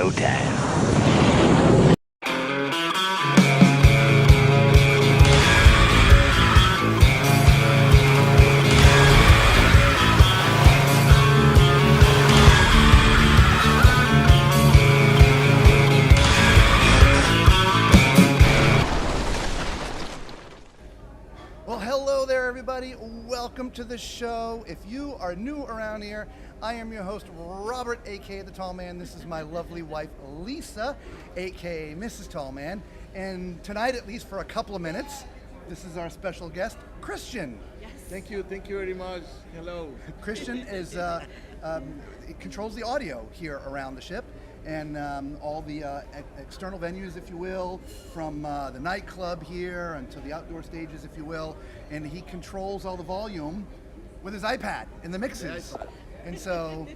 showtime. Well, hello there, everybody. Welcome to the show. If you are new around here, I am your host, Robert, aka The Tall Man. This is my lovely wife, Lisa, aka Mrs. Tall Man. And tonight, at least for a couple of minutes, this is our special guest, Christian. Yes. Thank you very much. Hello. Christian is it controls the audio here around the ship, and all the external venues, if you will, from the nightclub here until the outdoor stages, if you will, and he controls all the volume with his iPad in the mixes. And so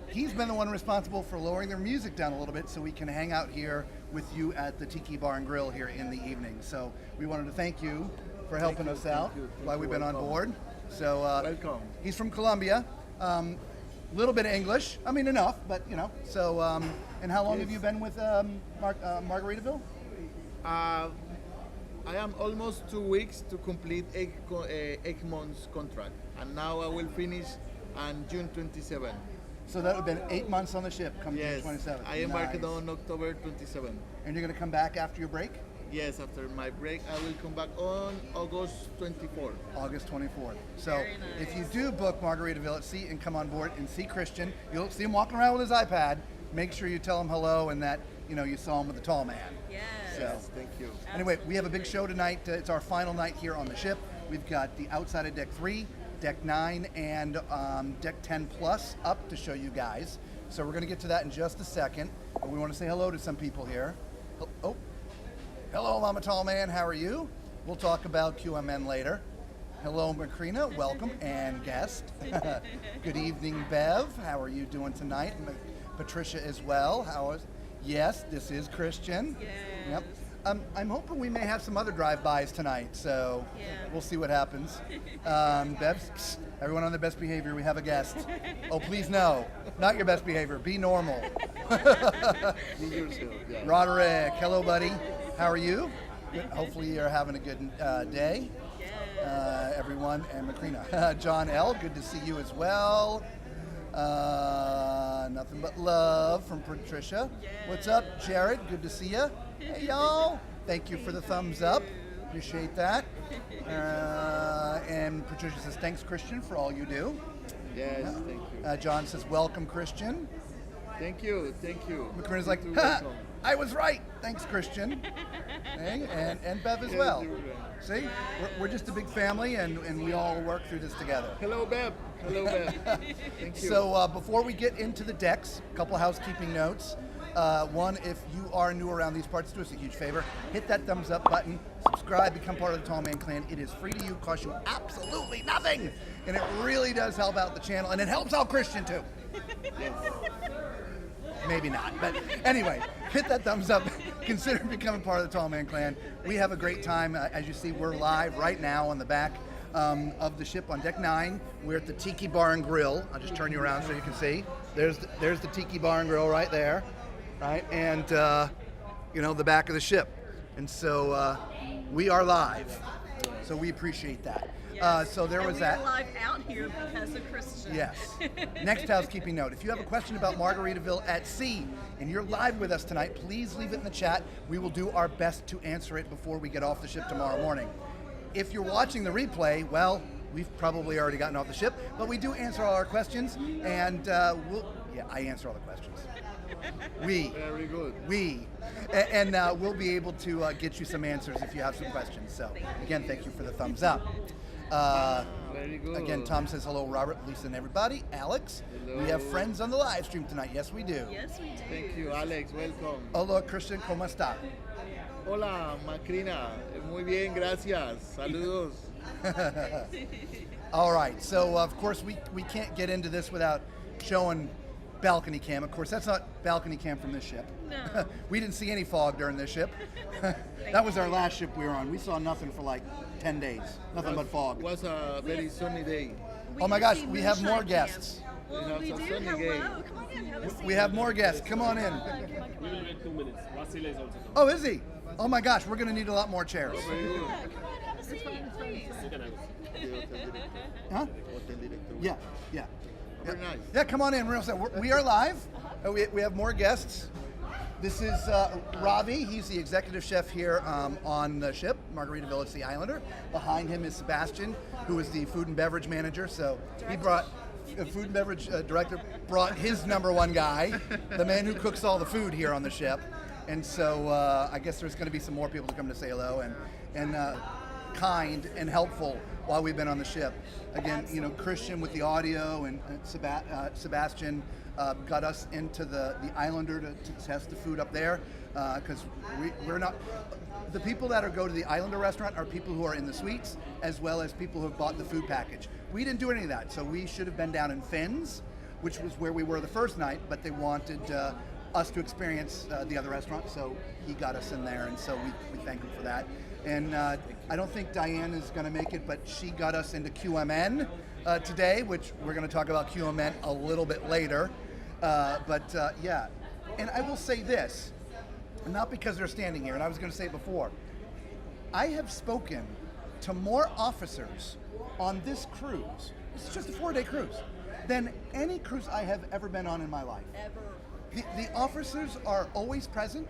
he's been the one responsible for lowering their music down a little bit so we can hang out here with you at the Tiki Bar and Grill here in the evening. So we wanted to thank you for helping us out while we've been on board. So welcome. He's from Colombia. Little bit of English. I mean, enough, but you know. So, and how long have you been with Margaritaville? I am almost 2 weeks to complete 8 months contract, and now I will finish on June 27. So that would have been 8 months on the ship, come Yes, June 27th. I embarked on October 27. And you're going to come back after your break? Yes, after my break, I will come back on August 24. August 24th. So Very nice. if you do book Margaritaville at Sea and come on board and see Christian, you'll see him walking around with his iPad. Make sure you tell him hello and that you saw him with the tall man. Yes. Yes, thank you. Anyway, we have a big show tonight. It's our final night here on the ship. We've got the outside of Deck 3, Deck 9, and Deck 10 Plus up to show you guys. So we're going to get to that in just a second. But we want to say hello to some people here. Oh, hello, Mama Tall Man. How are you? We'll talk about QMN later. Hello, Macrina. Welcome and guest. Good evening, Bev. How are you doing tonight? Patricia as well. Yes, this is Christian. Yes. Yep. I'm hoping we may have some other drive-bys tonight, so Yeah. we'll see what happens. Bev, psst, everyone on their best behavior. We have a guest. Oh, please no, not your best behavior. Be normal. Be yourself. Yeah. Roderick, hello, buddy. How are you? Good. Hopefully you're having a good day. Everyone, and Macrina. John L., good to see you as well. Nothing but love from Patricia. What's up, Jared? Good to see you. Hey, y'all. Thank you for the thumbs up. Appreciate that. And Patricia says, thanks, Christian, for all you do. Yes, thank you. John says, welcome, Christian. Thank you. Macrina's like, You ha, too, welcome. I was right. Thanks, Christian. Hey, and Bev as well. Yes, you're right. See, we're just a big family, and we all work through this together. Hello, Beb. Thank you. So before we get into the decks, a couple housekeeping notes. One, if you are new around these parts, do us a huge favor. Hit that thumbs up button, subscribe, become part of the Tall Man Clan. It is free to you, costs you absolutely nothing. And it really does help out the channel, and it helps out Christian too. Maybe not, but anyway, hit that thumbs up. Consider becoming part of the Tall Man Clan. We have a great time. As you see, we're live right now on the back of the ship on Deck 9. We're at the Tiki Bar and Grill. I'll just turn you around so you can see. There's the Tiki Bar and Grill right there, right? And, the back of the ship. And so we are live. So we appreciate that. Yes. So there And was we that. are live out here because of Christian. Yes. Next housekeeping note. If you have a question about Margaritaville at Sea and you're live with us tonight, please leave it in the chat. We will do our best to answer it before we get off the ship tomorrow morning. If you're watching the replay, well, we've probably already gotten off the ship, but we do answer all our questions, and I answer all the questions. Very good. And we'll be able to get you some answers if you have some questions. So, again, thank you for the thumbs up. Very good. Again, Tom says hello, Robert, Lisa, and everybody. Alex, Hello. we have friends on the live stream tonight. Yes, we do. Yes, we do. Thank you, Alex. Welcome. Hello, Christian, ¿cómo está? Hola, Macrina. Muy bien, gracias. Saludos. All right, so of course we can't get into this without showing balcony cam. Of course, that's not balcony cam from this ship. No. We didn't see any fog during this ship. That was our last ship we were on. We saw nothing for like 10 days. Nothing but fog. Was a very sunny day. Oh my gosh, we have more guests. Well, we have do. a sunny Hello. game. Come on in. Have a seat. We have more guests. Come on in. Come on, come on, come We will on. wait 2 minutes. Vasile is also coming. Oh, is he? Oh my gosh, we're going to need a lot more chairs. Yeah, come on, have a seat, please. You can have a seat. Huh? Hotel director. Yeah, yeah. Very nice. Yeah, come on in. We are live. We have more guests. This is Ravi. He's the executive chef here on the ship, Margaritaville At Sea Islander. Behind him is Sebastian, who is the food and beverage manager. So he brought, food and beverage director brought his #1 guy, the man who cooks all the food here on the ship. And so I guess there's going to be some more people to come to say hello and kind and helpful while we've been on the ship. Again, you know, Christian with the audio and Sebastian got us into the Islander to test the food up there because we're not. The people that go to the Islander restaurant are people who are in the suites as well as people who have bought the food package. We didn't do any of that, so we should have been down in Finn's, which was where we were the first night, but they wanted us to experience the other restaurant, so he got us in there, and so we thank him for that. And I don't think Diane is going to make it, but she got us into QMN today, which we're going to talk about QMN a little bit later. Yeah, and I will say this, not because they're standing here, and I was going to say it before, I have spoken to more officers on this cruise, this is just a 4-day cruise, than any cruise I have ever been on in my life. The officers are always present,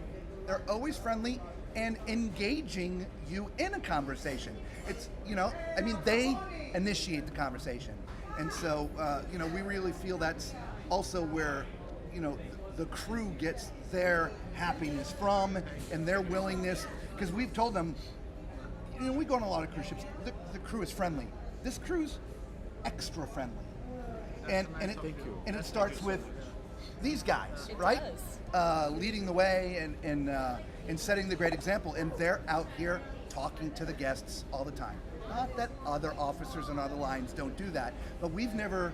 they're always friendly, and engaging you in a conversation. It's, you know, I mean, they initiate the conversation. And so, you know, we really feel that's also where, you know, the crew gets their happiness from and their willingness, because we've told them, you know, we go on a lot of cruise ships, the crew is friendly. This crew's extra friendly. And it starts with these guys, right? Leading the way and setting the great example, and they're out here talking to the guests all the time. Not that other officers on other lines don't do that, but we've never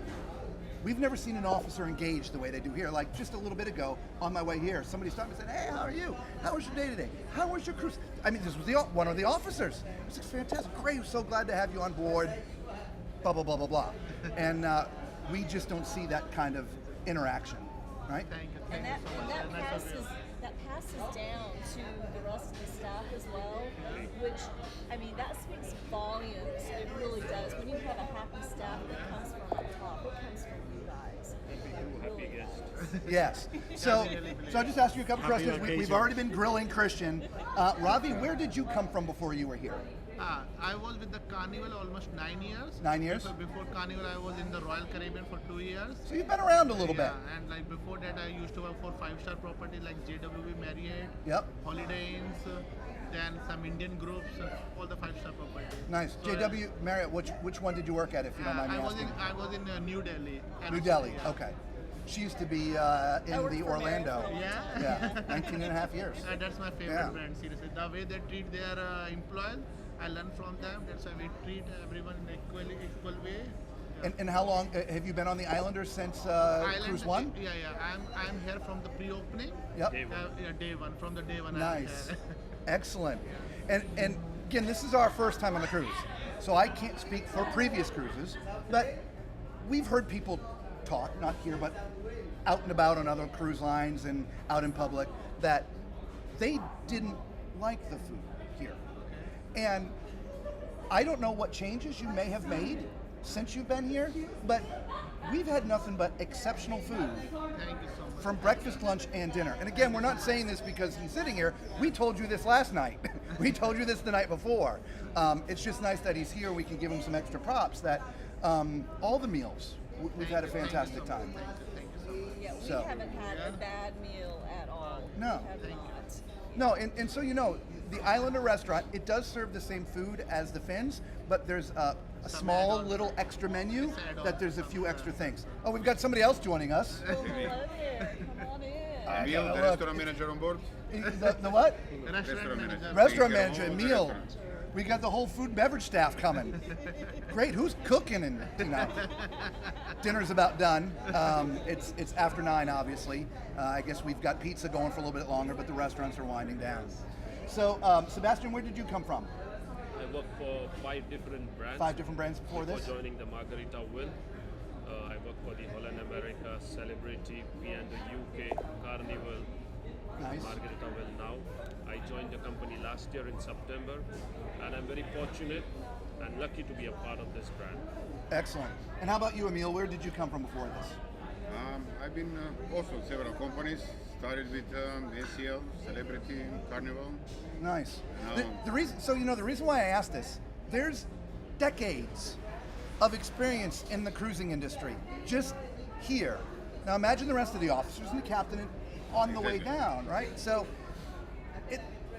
seen an officer engage the way they do here. Like just a little bit ago, on my way here, somebody stopped me and said, "Hey, how are you? How was your day today? How was your cruise?" I mean, this was one of the officers. It was fantastic, great. We're so glad to have you on board. Blah blah blah blah blah, and we just don't see that kind of interaction, right? And that passes down to the rest of the staff as well, which, I mean, that speaks volumes. It really does. When you have a happy staff that comes from the top, it comes from you guys. It really does. Yes. So I just asked you a couple questions. We've already been grilling Christian. Ravi, where did you come from before you were here? I was with the Carnival almost 9 years. 9 years? Before Carnival, I was in the Royal Caribbean for 2 years. So you've been around a little bit. And like before that, I used to work for 5-star property like JW Marriott, Yep. Holiday Inns, then some Indian groups, all the 5-star properties. Nice. So, JW Marriott, which one did you work at, if you don't mind me asking? I was in New Delhi. New Delhi, okay. She used to be in the Orlando. Yeah. Yeah, 19 and a half years. That's my favorite Yeah. brand, seriously. The way they treat their employees, I learn from them. That's why we treat everyone in an equal way. And how long have you been on the Islander since Cruise 1? Yeah. I'm here from the pre-opening. Yep. Day one. From the day one. Nice. I'm here. Excellent. And again, this is our first time on the cruise, so I can't speak for previous cruises, but we've heard people talk, not here, but out and about on other cruise lines and out in public, that they didn't like the food here. And I don't know what changes you may have made since you've been here, but we've had nothing but exceptional food Thank you so much. from breakfast, lunch, and dinner. And again, we're not saying this because he's sitting here. We told you this last night. We told you this the night before. It's just nice that he's here. We can give him some extra props that all the meals, we've had a fantastic time. Thank you so much. Yeah, we So- haven't had a bad meal at all. No. We have not. No, and so you know, the Islander restaurant, it does serve the same food as the Finns, but there's a small little extra menu that there's a few extra things. Oh, we've got somebody else joining us. Oh, hello there. Come on in. Emil, the Look, restaurant manager on board. The what? Restaurant manager. Restaurant Take care of manager, all the Emil. restaurants. We got the whole food and beverage staff coming. Great, who's cooking? And you know, dinner's about done. It's after 9, obviously. I guess we've got pizza going for a little bit longer, but the restaurants are winding down. So, Sebastian, where did you come from? I work for 5 different brands. 5 different brands before this? Before joining the Margaritaville, I worked for the Holland Celebrity, P&O UK, Carnival, Nice. Margaritaville now. I joined the company last year in September, and I'm very fortunate and lucky to be a part of this brand. Excellent. And how about you, Emil? Where did you come from before this? I've been also in several companies. Started with ACL, Celebrity, Carnival. Nice. No. The reason, so the reason why I asked this, there's decades of experience in the cruising industry, just here. Now imagine the rest of the officers and the captain on the way down, right? So,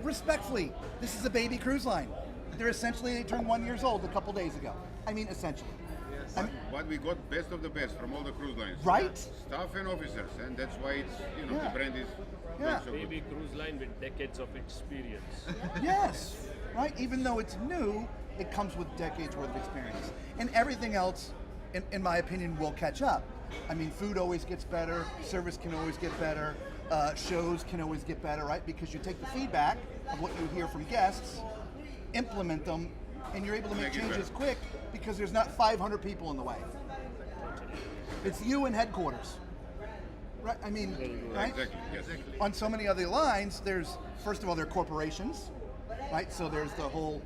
respectfully, this is a baby cruise line. They turned 1 year old a couple days ago. I mean, essentially. Yes. But we got best of the best from all the cruise lines. Right? Staff and officers, and that's why it's Yeah. the brand is Yeah. so good. Baby cruise line with decades of experience. Yes, right? Even though it's new, it comes with decades worth of experience. And everything else, in my opinion, will catch up. I mean, food always gets better, service can always get better, shows can always get better, right? Because you take the feedback of what you hear from guests, implement them, and you're able to make Make it changes better. quick because there's not 500 people in the way. It's you and headquarters. Right? I mean, right? Exactly, yes. On so many other lines, first of all, there are corporations, right? So there's the whole,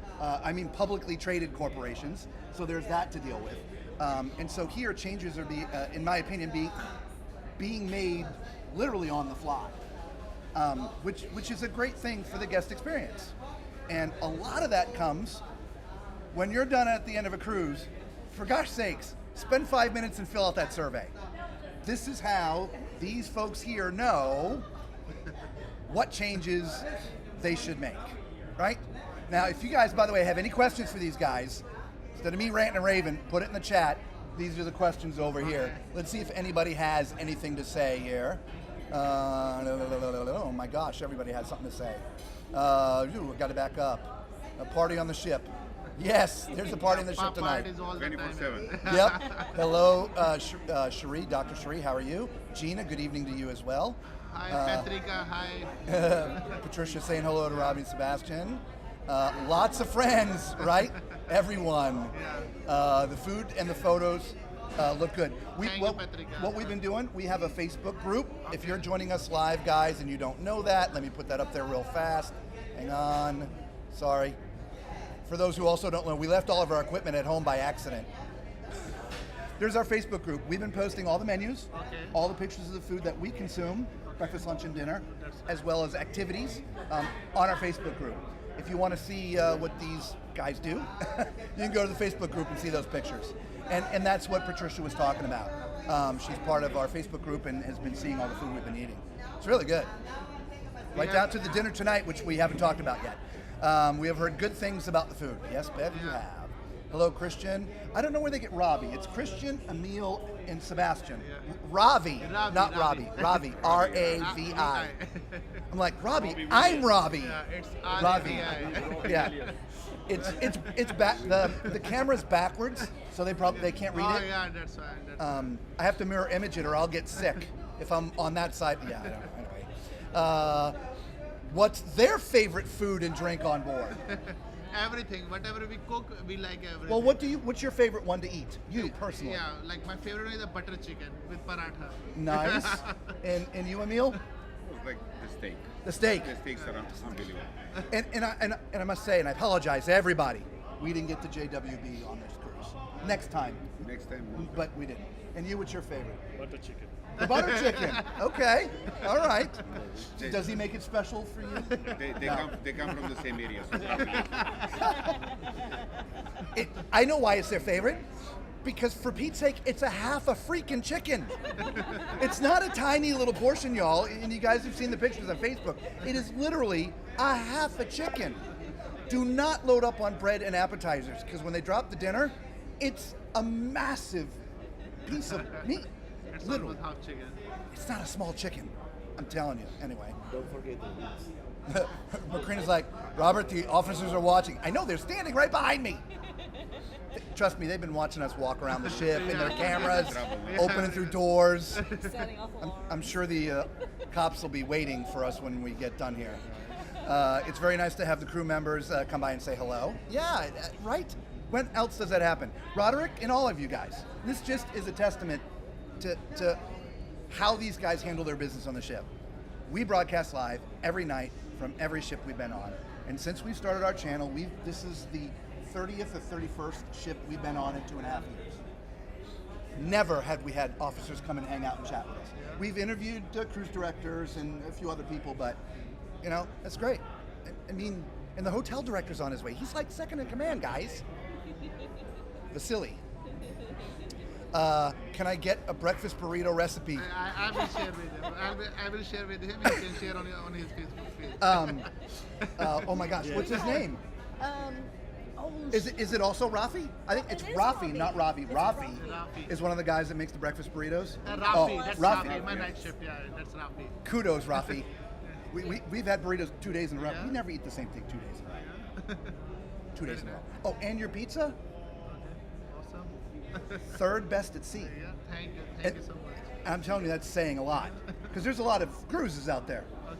publicly traded corporations. So there's that to deal with. And so here, changes are, in my opinion, being made literally on the fly, which is a great thing for the guest experience. And a lot of that comes when you're done at the end of a cruise. For gosh sakes, spend 5 minutes and fill out that survey. This is how these folks here know what changes they should make, right? Now, if you guys, by the way, have any questions for these guys, instead of me ranting and raving, put it in the chat. These are the questions over here. Let's see if anybody has anything to say here. Oh my gosh, everybody has something to say. I got to back up. A party on the ship. Yes, there's a party on the ship tonight. Parties all the time. 24/7. Yep. Hello, Cherie, Dr. Cherie, how are you? Gina, good evening to you as well. Hi, Patrika. Hi. Patricia saying hello to Robbie and Sebastian. Lots of friends, right? Everyone. The food and the photos look good. Thank you, Patrika. What we've been doing, we have a Facebook group. If you're joining us live, guys, and you don't know that, let me put that up there real fast. Hang on. Sorry. For those who also don't know, we left all of our equipment at home by accident. There's our Facebook group. We've been posting all the menus, all the pictures of the food that we consume, breakfast, lunch, and dinner, as well as activities on our Facebook group. If you want to see what these guys do, you can go to the Facebook group and see those pictures. And that's what Patricia was talking about. She's part of our Facebook group and has been seeing all the food we've been eating. It's really good. Right down to the dinner tonight, which we haven't talked about yet. We have heard good things about the food. Yes, Bev, you have. Hello, Christian. I don't know where they get Robbie. It's Christian, Emil, and Sebastian. Ravi, not Robbie. Ravi, R-A-V-I. I'm like, Robbie, I'm Robbie. Yeah, it's Ravi. R-A-V-I. Yeah. It's back. The camera's backwards, so they can't read Oh it. yeah, that's fine. I have to mirror image it or I'll get sick if I'm on that side. Yeah, I don't know. Anyway. What's their favorite food and drink on board? Everything, whatever we cook, we like everything. Well, what's your favorite one to eat? You personally. Yeah, like my favorite is the butter chicken with paratha. Nice. And you, Emil? Like the steak. The steak. The steaks are unbelievable. And I must say, and I apologize to everybody, we didn't get the JWB on this cruise. Next time, Next time. but we didn't. And you, what's your favorite? Butter chicken. The butter chicken. Okay. All right. Does he make it special for you? They come from the same area. So I know why it's their favorite. Because for Pete's sake, it's a half a freaking chicken. It's not a tiny little portion, y'all. And you guys have seen the pictures on Facebook. It is literally a half a chicken. Do not load up on bread and appetizers, because when they drop the dinner, it's a massive piece of meat. It's Literally. almost half chicken. It's not a small chicken. I'm telling you. Anyway. Don't forget the meats. Macrina's like, Robert, the officers are watching. I know, they're standing right behind me. Trust me, they've been watching us walk around the ship in their cameras, opening through doors. Setting off alarms. I'm sure the cops will be waiting for us when we get done here. It's very nice to have the crew members come by and say hello. Yeah, right? When else does that happen? Roderick and all of you guys. This just is a testament to how these guys handle their business on the ship. We broadcast live every night from every ship we've been on. And since we started our channel, this is the 30th or 31st ship we've been on in 2.5 years. Never had we had officers come and hang out and chat with us. We've interviewed cruise directors and a few other people, but you know, that's great. I mean, and the hotel director's on his way. He's like second in command, guys. Vasily. Can I get a breakfast burrito recipe? I will share with him. I will share with him. He can share on his Facebook page. Oh my gosh, what's his name? Is it also Rafi? I think it's Rafi, not Ravi. Rafi is one of the guys that makes the breakfast burritos. Rafi, that's Rafi. My night shift, yeah, that's Rafi. Kudos, Rafi. We've had burritos 2 days in a row. We never eat the same thing 2 days in a row. 2 days in a row. Oh, and your pizza? Awesome. Third best at sea. Yeah, thank you so much. I'm telling you, that's saying a lot. Because there's a lot of cruises out there. Okay.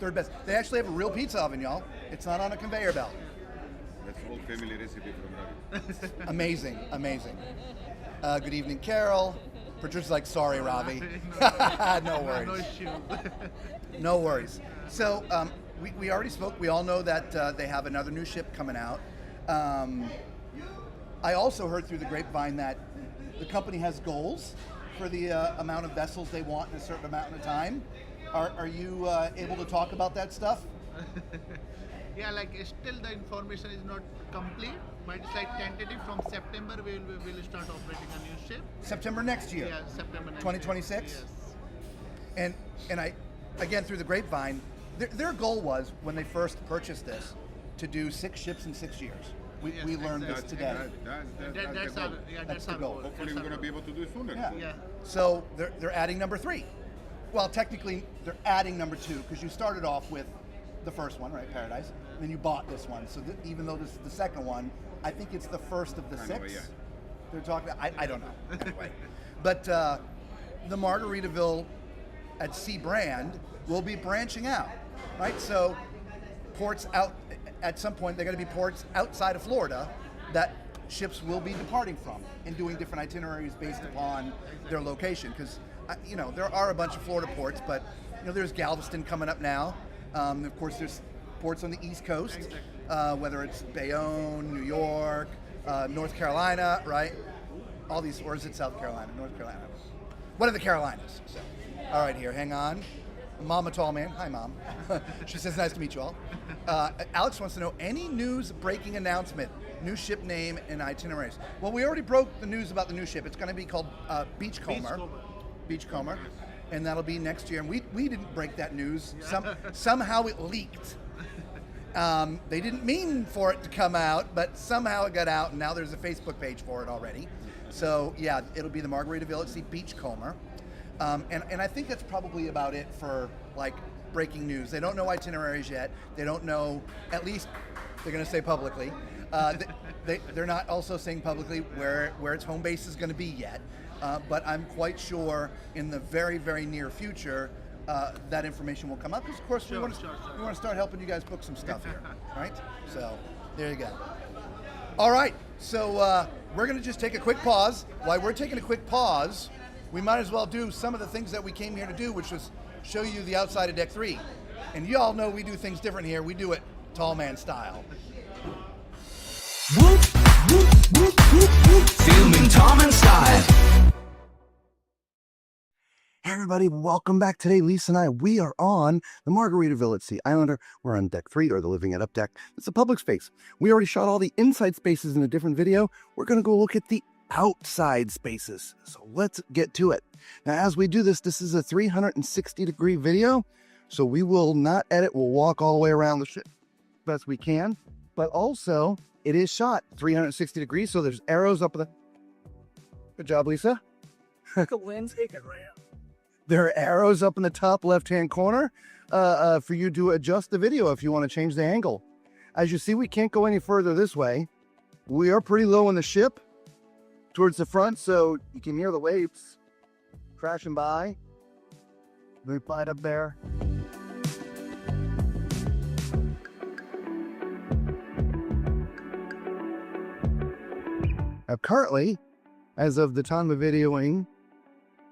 Third best. They actually have a real pizza oven, y'all. It's not on a conveyor belt. That's whole family recipe from Ravi. Amazing, amazing. Good evening, Carol. Patricia's like, sorry, Ravi. No worries. No issue. No worries. So we already spoke. We all know that they have another new ship coming out. I also heard through the grapevine that the company has goals for the amount of vessels they want in a certain amount of time. Are you able to talk about that stuff? Yeah, like still the information is not complete, but it's like tentative. From September we will start operating a new ship. September next year. Yeah, September next 2026. year. Yes. And I, again through the grapevine, their goal was when they first purchased this to do 6 ships in 6 years. We learned this today. That's the our goal. goal. Hopefully we're going to be able to do it sooner. Yeah. So they're adding number 3. Well, technically they're adding number 2 because you started off with the first one, right, Paradise, and then you bought this one. So even though this is the second one, I think it's the first of the 6. Yeah. They're talking. I don't know. Anyway, but the Margaritaville at Sea brand will be branching out, right? So ports out at some point. They're going to be ports outside of Florida that ships will be departing from and doing different itineraries based upon their location. Because you know, there are a bunch of Florida ports, but you know, there's Galveston coming up now. Of course, there's ports on the East Coast, whether it's Bayonne, New York, North Carolina, right? All these, or is it South Carolina, North Carolina? One of the Carolinas. So, all right, here, hang on. Mama Tall Man, hi Mom. She says, nice to meet you all. Alex wants to know, any news breaking announcement, new ship name and itineraries? Well, we already broke the news about the new ship. It's going to be called Beachcomber. Beachcomber. And that'll be next year. And we didn't break that news. Somehow it leaked. They didn't mean for it to come out, but somehow it got out, and now there's a Facebook page for it already. So yeah, it'll be the Margaritaville at Sea Beachcomber. And I think that's probably about it for like breaking news. They don't know itineraries yet. They don't know, at least they're going to say publicly. They're not also saying publicly where its home base is going to be yet. But I'm quite sure in the very, very near future that information will come up. Because of course we want to start helping you guys book some stuff here, right? So there you go. All right, so we're going to just take a quick pause. While we're taking a quick pause, we might as well do some of the things that we came here to do, which was show you the outside of Deck 3. And you all know we do things different here. We do it tall man style. Filming Tom and Style. Hey everybody, welcome back. Today, Lisa and I, we are on the Margaritaville at Sea Islander. We're on Deck 3, or the Living It Up deck. It's a public space. We already shot all the inside spaces in a different video. We're going to go look at the outside spaces. So let's get to it. Now, as we do this, this is a 360-degree video, so we will not edit. We'll walk all the way around the ship as best we can, but also it is shot 360 degrees, so there's arrows up the... Good job, Lisa. There are arrows up in the top left-hand corner for you to adjust the video if you want to change the angle. As you see, we can't go any further this way. We are pretty low in the ship towards the front, so you can hear the waves crashing by. Very quiet up there. Now, currently, as of the time of videoing,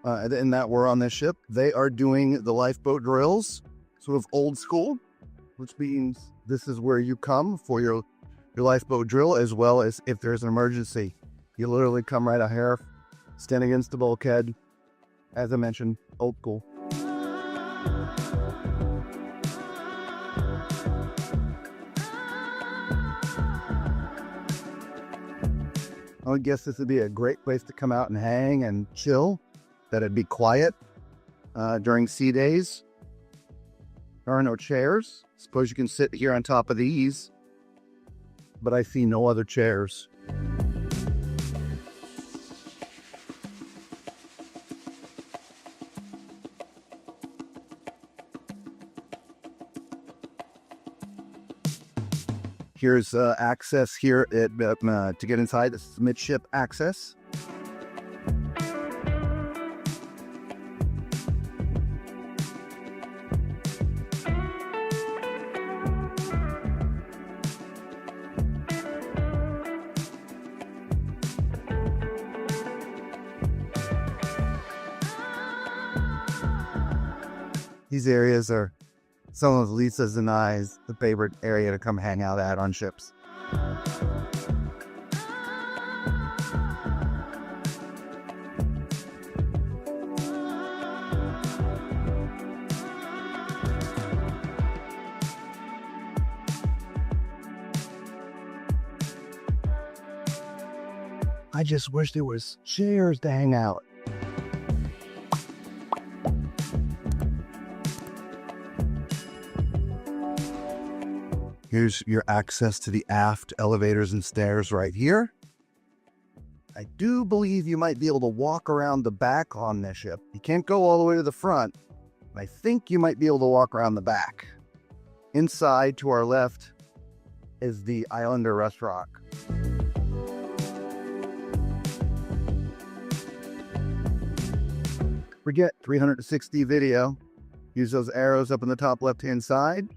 and that were on this ship. They are doing the lifeboat drills, sort of old school, which means this is where you come for your lifeboat drill, as well as if there's an emergency. You literally come right out here, stand against the bulkhead. As I mentioned, old school. I would guess this would be a great place to come out and hang and chill. That it'd be quiet during sea days. There are no chairs. Suppose you can sit here on top of these, but I see no other chairs. Here's access here to get inside. This is midship access. These areas are some of Lisa's and I's the favorite area to come hang out at on ships. I just wish there was chairs to hang out. Here's your access to the aft elevators and stairs right here. I do believe you might be able to walk around the back on this ship. You can't go all the way to the front, but I think you might be able to walk around the back. Inside to our left is the Islander restaurant. Forget 360 video. Use those arrows up in the top left-hand side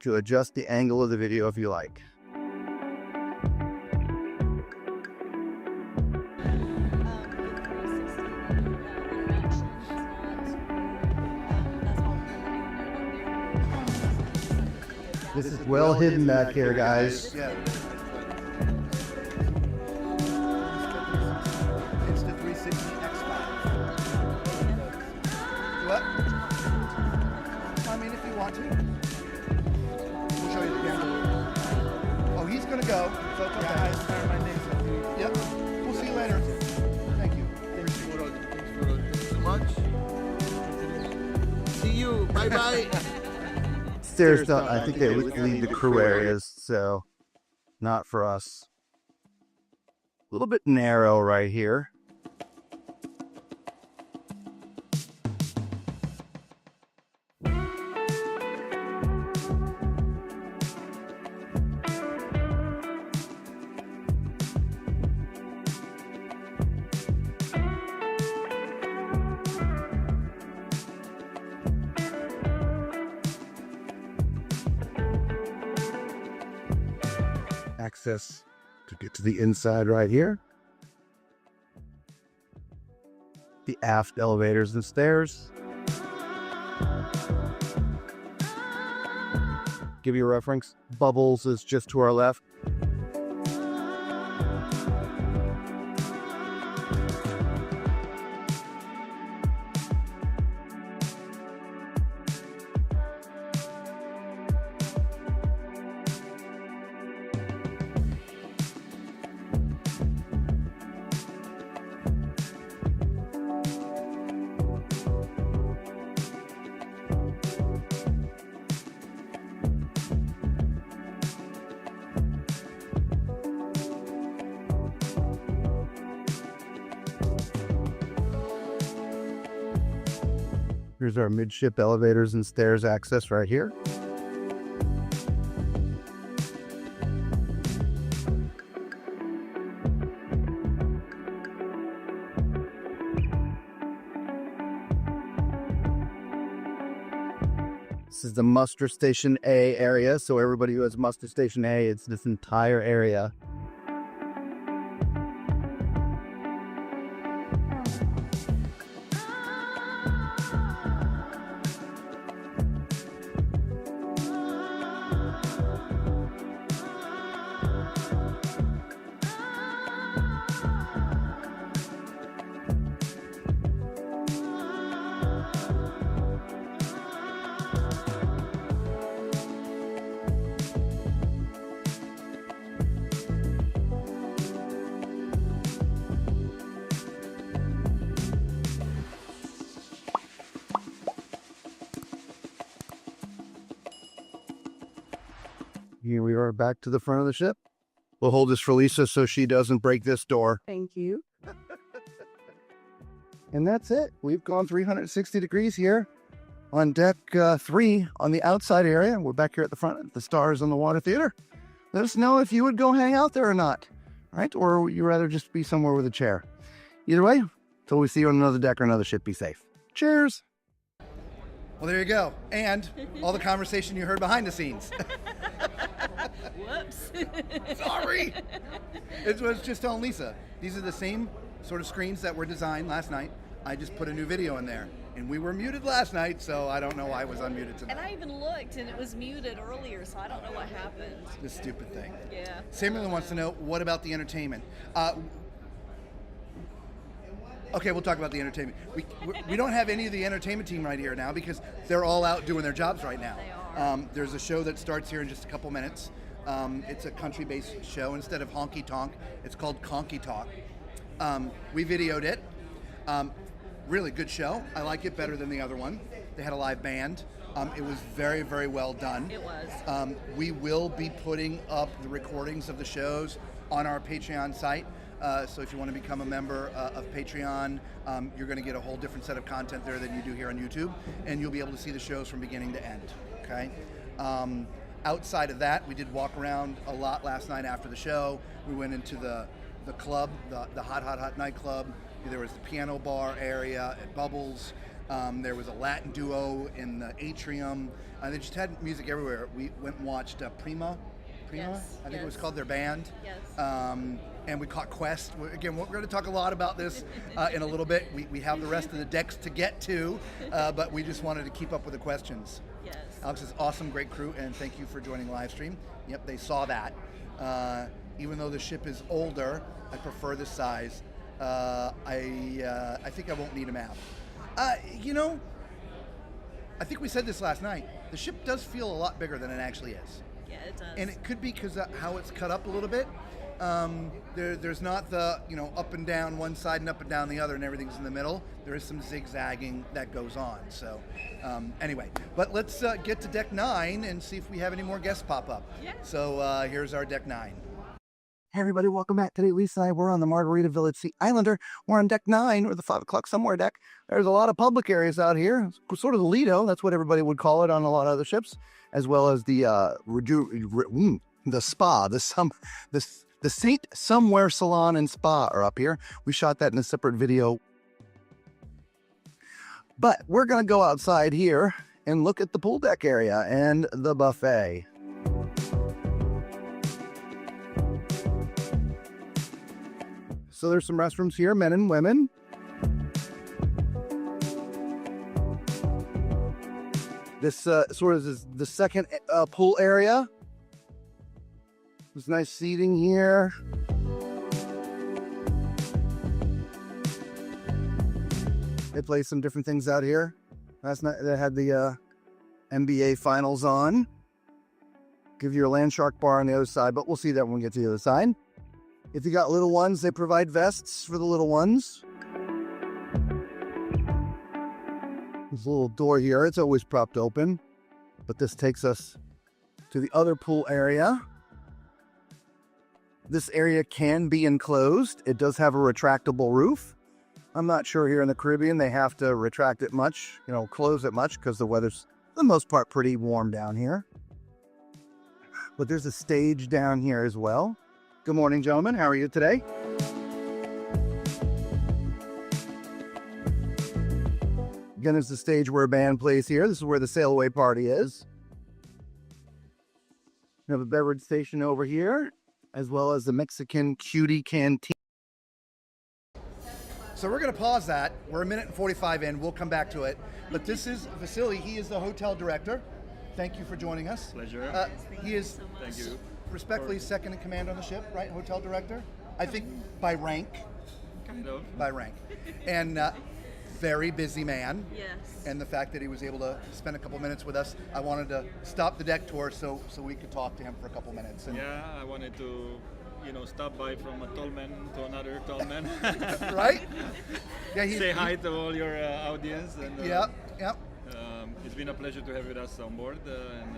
to adjust the angle of the video if you like. This is well hidden back here, guys. Yeah. It's the 360 X5. What? I mean, if you want to. We'll show you the camera. Oh, he's gonna go. So it's okay. I start my next. Yep. We'll see you later. Thank you. Thanks so much. See you. Bye bye. Stairs don't, I think they lead to crew areas, so not for us. A little bit narrow right here. Access to get to the inside right here. The aft elevators and stairs. Give you a reference. Bubbles is just to our left. Here's our midship elevators and stairs access right here. This is the muster station A area, so everybody who has muster station A, it's this entire area. Here we are back to the front of the ship. We'll hold this for Lisa so she doesn't break this door. Thank you. And that's it. We've gone 360 degrees here on deck 3 on the outside area. We're back here at the front at the Stars on the Water Theater. Let us know if you would go hang out there or not, right? Or would you rather just be somewhere with a chair? Either way, till we see you on another deck or another ship, be safe. Cheers. Well, there you go. And all the conversation you heard behind the scenes. Whoops. Sorry. It was just telling Lisa, these are the same sort of screens that were designed last night. I just put a new video in there. And we were muted last night, so I don't know why I was unmuted tonight. And I even looked, and it was muted earlier, so I don't know what happened. This stupid thing. Yeah. Samuel wants to know, what about the entertainment? Okay, we'll talk about the entertainment. We don't have any of the entertainment team right here now because they're all out doing their jobs right now. They are. There's a show that starts here in just a couple minutes. It's a country-based show. Instead of honky tonk, it's called Conky Talk. We videoed it. Really good show. I like it better than the other one. They had a live band. It was very, very well done. It was. We will be putting up the recordings of the shows on our Patreon site. So if you want to become a member of Patreon, you're going to get a whole different set of content there than you do here on YouTube, and you'll be able to see the shows from beginning to end. Okay. Outside of that, we did walk around a lot last night after the show. We went into the club, the hot nightclub. There was the piano bar area at Bubbles. There was a Latin duo in the atrium. They just had music everywhere. We went and watched Prima, Yes, I think it was yes. called their band. Yes. And we caught Quest. Again, we're going to talk a lot about this in a little bit. We have the rest of the decks to get to, but we just wanted to keep up with the questions. Yes. Alex is awesome, great crew, and thank you for joining live stream. Yep, they saw that. Even though the ship is older, I prefer this size. I think I won't need a map. You know, I think we said this last night. The ship does feel a lot bigger than it actually is. Yeah, it does. And it could be because of how it's cut up a little bit. There's not the, up and down one side and up and down the other and everything's in the middle. There is some zigzagging that goes on. So anyway, but let's get to deck 9 and see if we have any more guests pop up. Yeah. So here's our deck 9. Hey everybody, welcome back. Today Lisa and I, we're on the Margaritaville At Sea Islander. We're on deck 9, or the 5 o'clock somewhere deck. There's a lot of public areas out here. It's sort of the Lido, that's what everybody would call it on a lot of other ships, as well as the spa, the Saint Somewhere Salon and Spa are up here. We shot that in a separate video. But we're gonna go outside here and look at the pool deck area and the buffet. So there's some restrooms here, men and women. This sort of is the second pool area. There's nice seating here. They play some different things out here. Last night they had the NBA finals on. Give you a land shark bar on the other side, but we'll see that when we get to the other side. If you got little ones, they provide vests for the little ones. There's a little door here. It's always propped open, but this takes us to the other pool area. This area can be enclosed. It does have a retractable roof. I'm not sure here in the Caribbean they have to retract it much, close it much, because the weather's, for the most part, pretty warm down here. But there's a stage down here as well. Good morning, gentlemen. How are you today? Again, there's the stage where a band plays here. This is where the sail away party is. We have a beverage station over here, as well as the Mexican Cutie Canteen. So we're going to pause that. We're a minute and 45 in. We'll come back to it. But this is Vasily. He is the hotel director. Thank you for joining us. Pleasure. He is, Thank you. respectfully, second in command on the ship, right? Hotel director? I think by rank. Kind of. By rank. And very busy man. Yes. And the fact that he was able to spend a couple minutes with us, I wanted to stop the deck tour so we could talk to him for a couple minutes. And Yeah, I wanted to, stop by from a tall man to another tall man. right? Yeah. Say hi to all your audience. And, Yep. It's been a pleasure to have you with us on board, and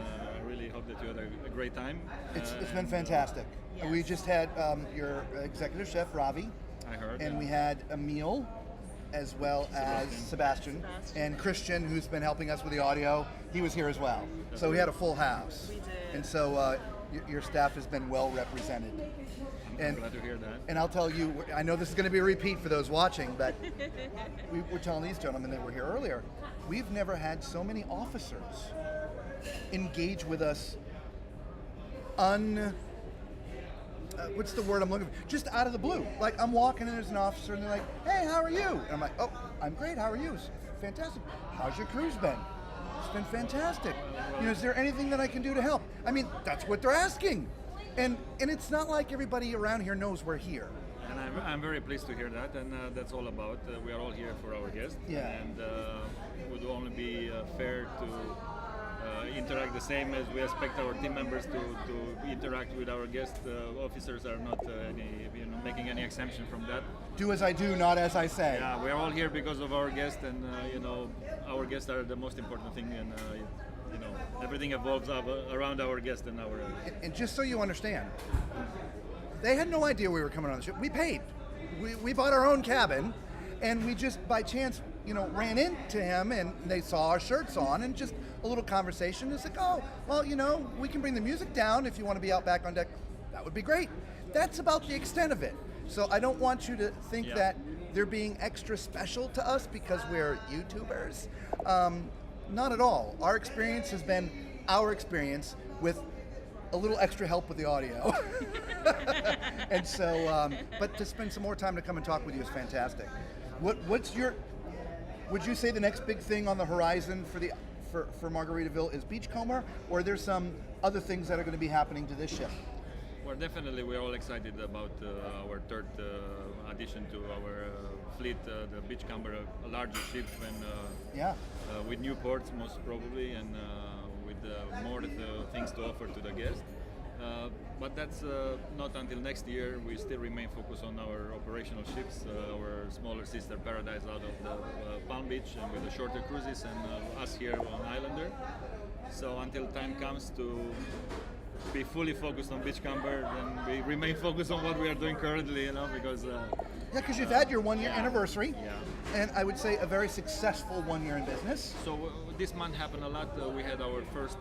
really hope that you had a great time. It's been And, fantastic. Yes. We just had your executive chef, Ravi, I heard. and we had Emil, as well as Sebastian, and Christian, who's been helping us with the audio. He was here as well. So we had a full house. We did. And so your staff has been well represented. I'm glad to hear that. And I'll tell you, I know this is going to be a repeat for those watching, but we were telling these gentlemen that were here earlier, we've never had so many officers engage with us what's the word I'm looking for? Just out of the blue. Like, I'm walking and there's an officer and they're like, hey, how are you? And I'm like, oh, I'm great, how are you? It's fantastic. How's your cruise been? It's been fantastic. You know, is there anything that I can do to help? I mean, that's what they're asking. And it's not like everybody around here knows we're here. And I'm very pleased to hear that, and that's all about. We are all here for our guests, Yeah. and it would only be fair to interact the same as we expect our team members to interact with our guests. Officers are not making any exemption from that. Do as I do, not as I say. Yeah, we are all here because of our guests, and our guests are the most important thing, and everything evolves around our guests and our. And just so you understand, they had no idea we were coming on the ship. We paid. We bought our own cabin, and we just by chance, ran into him, and they saw our shirts on, and just a little conversation. It's like, oh, well, we can bring the music down if you want to be out back on deck. That would be great. That's about the extent of it. So I don't want you to think that they're being extra special to us because we're YouTubers. Not at all. Our experience has been our experience with a little extra help with the audio. And so, but to spend some more time to come and talk with you is fantastic. Would you say the next big thing on the horizon for Margaritaville is Beachcomber, or there's some other things that are going to be happening to this ship? Well, definitely, we're all excited about our third addition to our fleet, the Beachcomber, a larger ship, and with new ports most probably, and with more things to offer to the guests. But that's not until next year. We still remain focused on our operational ships, our smaller sister Paradise out of the Palm Beach, and with the shorter cruises, and us here on Islander. So until time comes to be fully focused on Beachcomber, then we remain focused on what we are doing currently, because because you've had your 1 year anniversary, Yeah. and I would say a very successful 1 year in business. So this month happened a lot. We had our first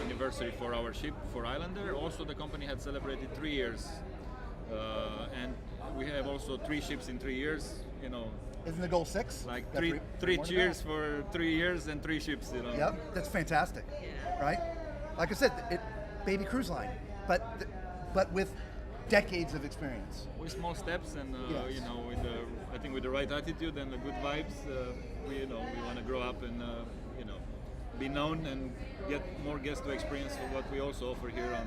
anniversary for our ship, for Islander. Also, the company had celebrated 3 years, and we have also 3 ships in 3 years. Isn't the goal 6? Like Got three more to cheers go. for 3 years and 3 ships. Yep, that's fantastic. Yeah. Right? Like I said, baby cruise line, but with decades of experience. With small steps, and Yes. I think with the right attitude and the good vibes, we want to grow up and be known and get more guests to experience what we also offer here on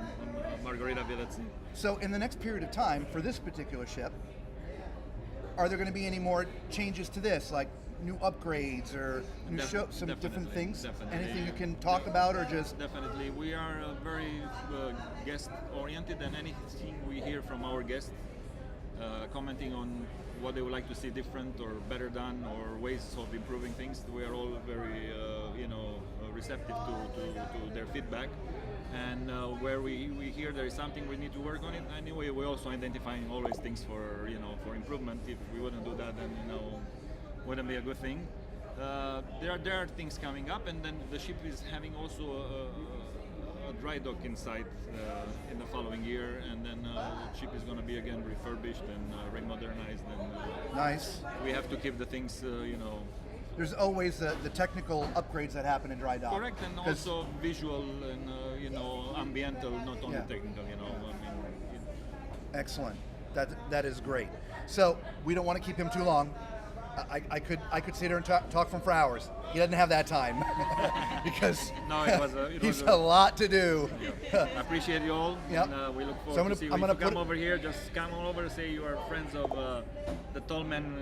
Margaritaville at Sea. So in the next period of time for this particular ship, are there going to be any more changes to this, like new upgrades or new some different things? Definitely. Anything you can talk about, or just? Definitely, we are very guest-oriented, and anything we hear from our guests, commenting on what they would like to see different or better done, or ways of improving things, we are all very, receptive to their feedback. And where we hear there is something we need to work on it, anyway, we're also identifying always things for improvement. If we wouldn't do that, then wouldn't be a good thing. There are things coming up, and then the ship is having also a dry dock inside in the following year, and then the ship is going to be again refurbished and remodernized, and Nice. we have to keep the things There's always the technical upgrades that happen in dry dock. correct, and 'Cause- also visual and ambiental, not only Yeah. technical. Excellent. That is great. So we don't want to keep him too long. I could sit here and talk from for hours. He doesn't have that time because No, it was a he's a lot to do. I appreciate you all, Yep. and we look So forward I'm gonna- to see you. I'm If gonna you come put it- over here, just come on over, say you are friends of the Tallman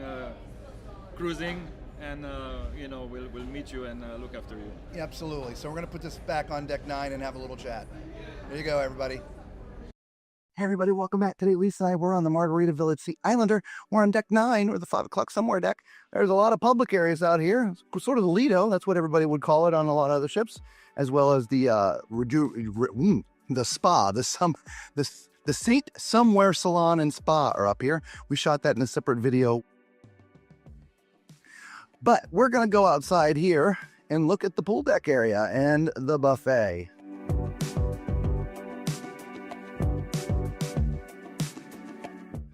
Cruising, and we'll meet you and look after you. Yeah, absolutely. So we're going to put this back on deck 9 and have a little chat. There you go, everybody. Hey everybody, welcome back. Today Lisa and I, we're on the Margaritaville At Sea Islander. We're on deck 9, or the 5 o'clock somewhere deck. There's a lot of public areas out here. It's sort of the Lido, that's what everybody would call it on a lot of other ships, as well as the spa, the Saint Somewhere Salon and Spa are up here. We shot that in a separate video. But we're gonna go outside here and look at the pool deck area and the buffet.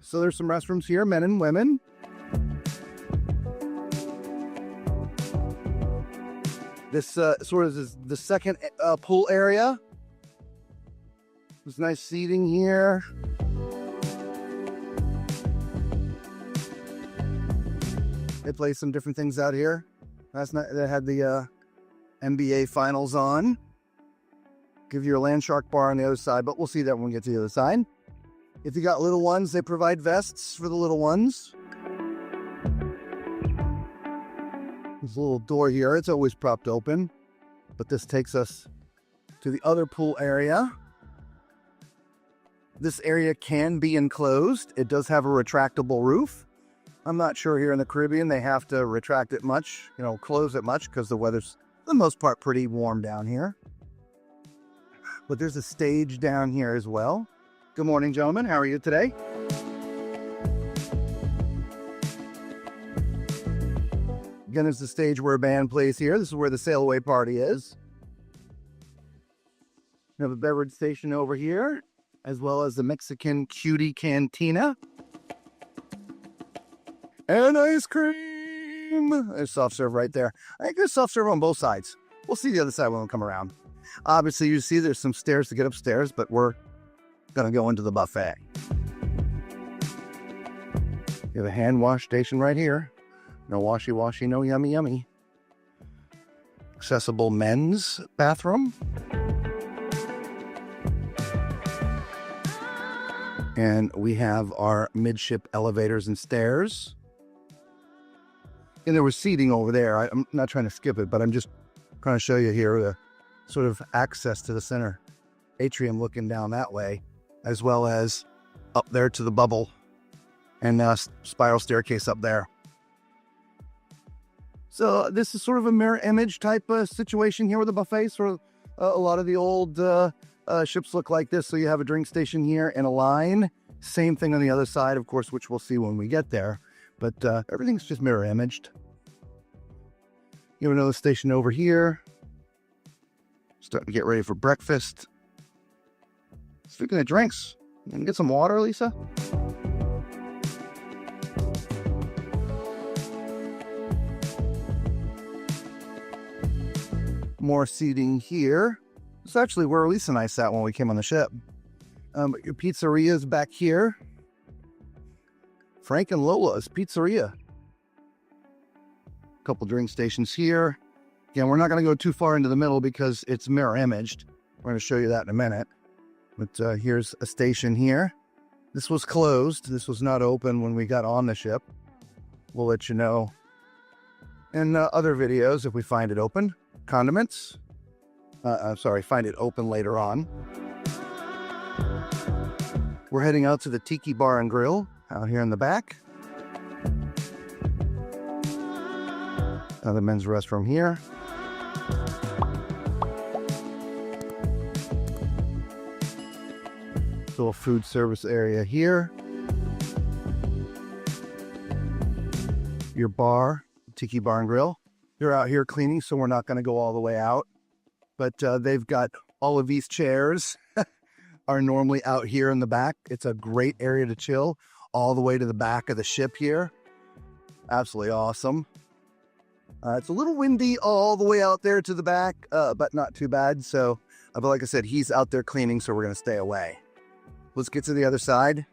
So there's some restrooms here, men and women. This sort of is the second pool area. There's nice seating here. They play some different things out here. Last night they had the NBA finals on. Give you a land shark bar on the other side, but we'll see that when we get to the other side. If you got little ones, they provide vests for the little ones. There's a little door here. It's always propped open, but this takes us to the other pool area. This area can be enclosed. It does have a retractable roof. I'm not sure here in the Caribbean they have to retract it much, close it much, because the weather's, for the most part, pretty warm down here. But there's a stage down here as well. Good morning, gentlemen. How are you today? Again, there's the stage where a band plays here. This is where the sail away party is. We have a beverage station over here, as well as the Mexican Cutie Cantina. And ice cream. There's soft serve right there. I think there's soft serve on both sides. We'll see the other side when we come around. Obviously, you see there's some stairs to get upstairs, but we're gonna go into the buffet. You have a hand wash station right here. No washy, no yummy. Accessible men's bathroom. And we have our midship elevators and stairs. And there was seating over there. I'm not trying to skip it, but I'm just trying to show you here the sort of access to the center atrium looking down that way, as well as up there to the bubble and spiral staircase up there. So this is sort of a mirror image type of situation here with the buffet. Sort of a lot of the old ships look like this. So you have a drink station here and a line. Same thing on the other side, of course, which we'll see when we get there. But everything's just mirror imaged. You have another station over here. Starting to get ready for breakfast. Speaking of drinks, you can get some water, Lisa? More seating here. It's actually where Lisa and I sat when we came on the ship. Your pizzeria is back here. Frank and Lola's Pizzeria. A couple drink stations here. Again, we're not going to go too far into the middle because it's mirror imaged. We're going to show you that in a minute. But here's a station here. This was closed. This was not open when we got on the ship. We'll let you know in other videos if we find it open. Condiments. Find it open later on. We're heading out to the Tiki Bar and Grill out here in the back. Another men's restroom here. Little food service area here. Your bar, Tiki Bar and Grill. They're out here cleaning, so we're not going to go all the way out. But they've got all of these chairs are normally out here in the back. It's a great area to chill all the way to the back of the ship here. Absolutely awesome. It's a little windy all the way out there to the back, but not too bad. So, but like I said, he's out there cleaning, so we're going to stay away. Let's get to the other side.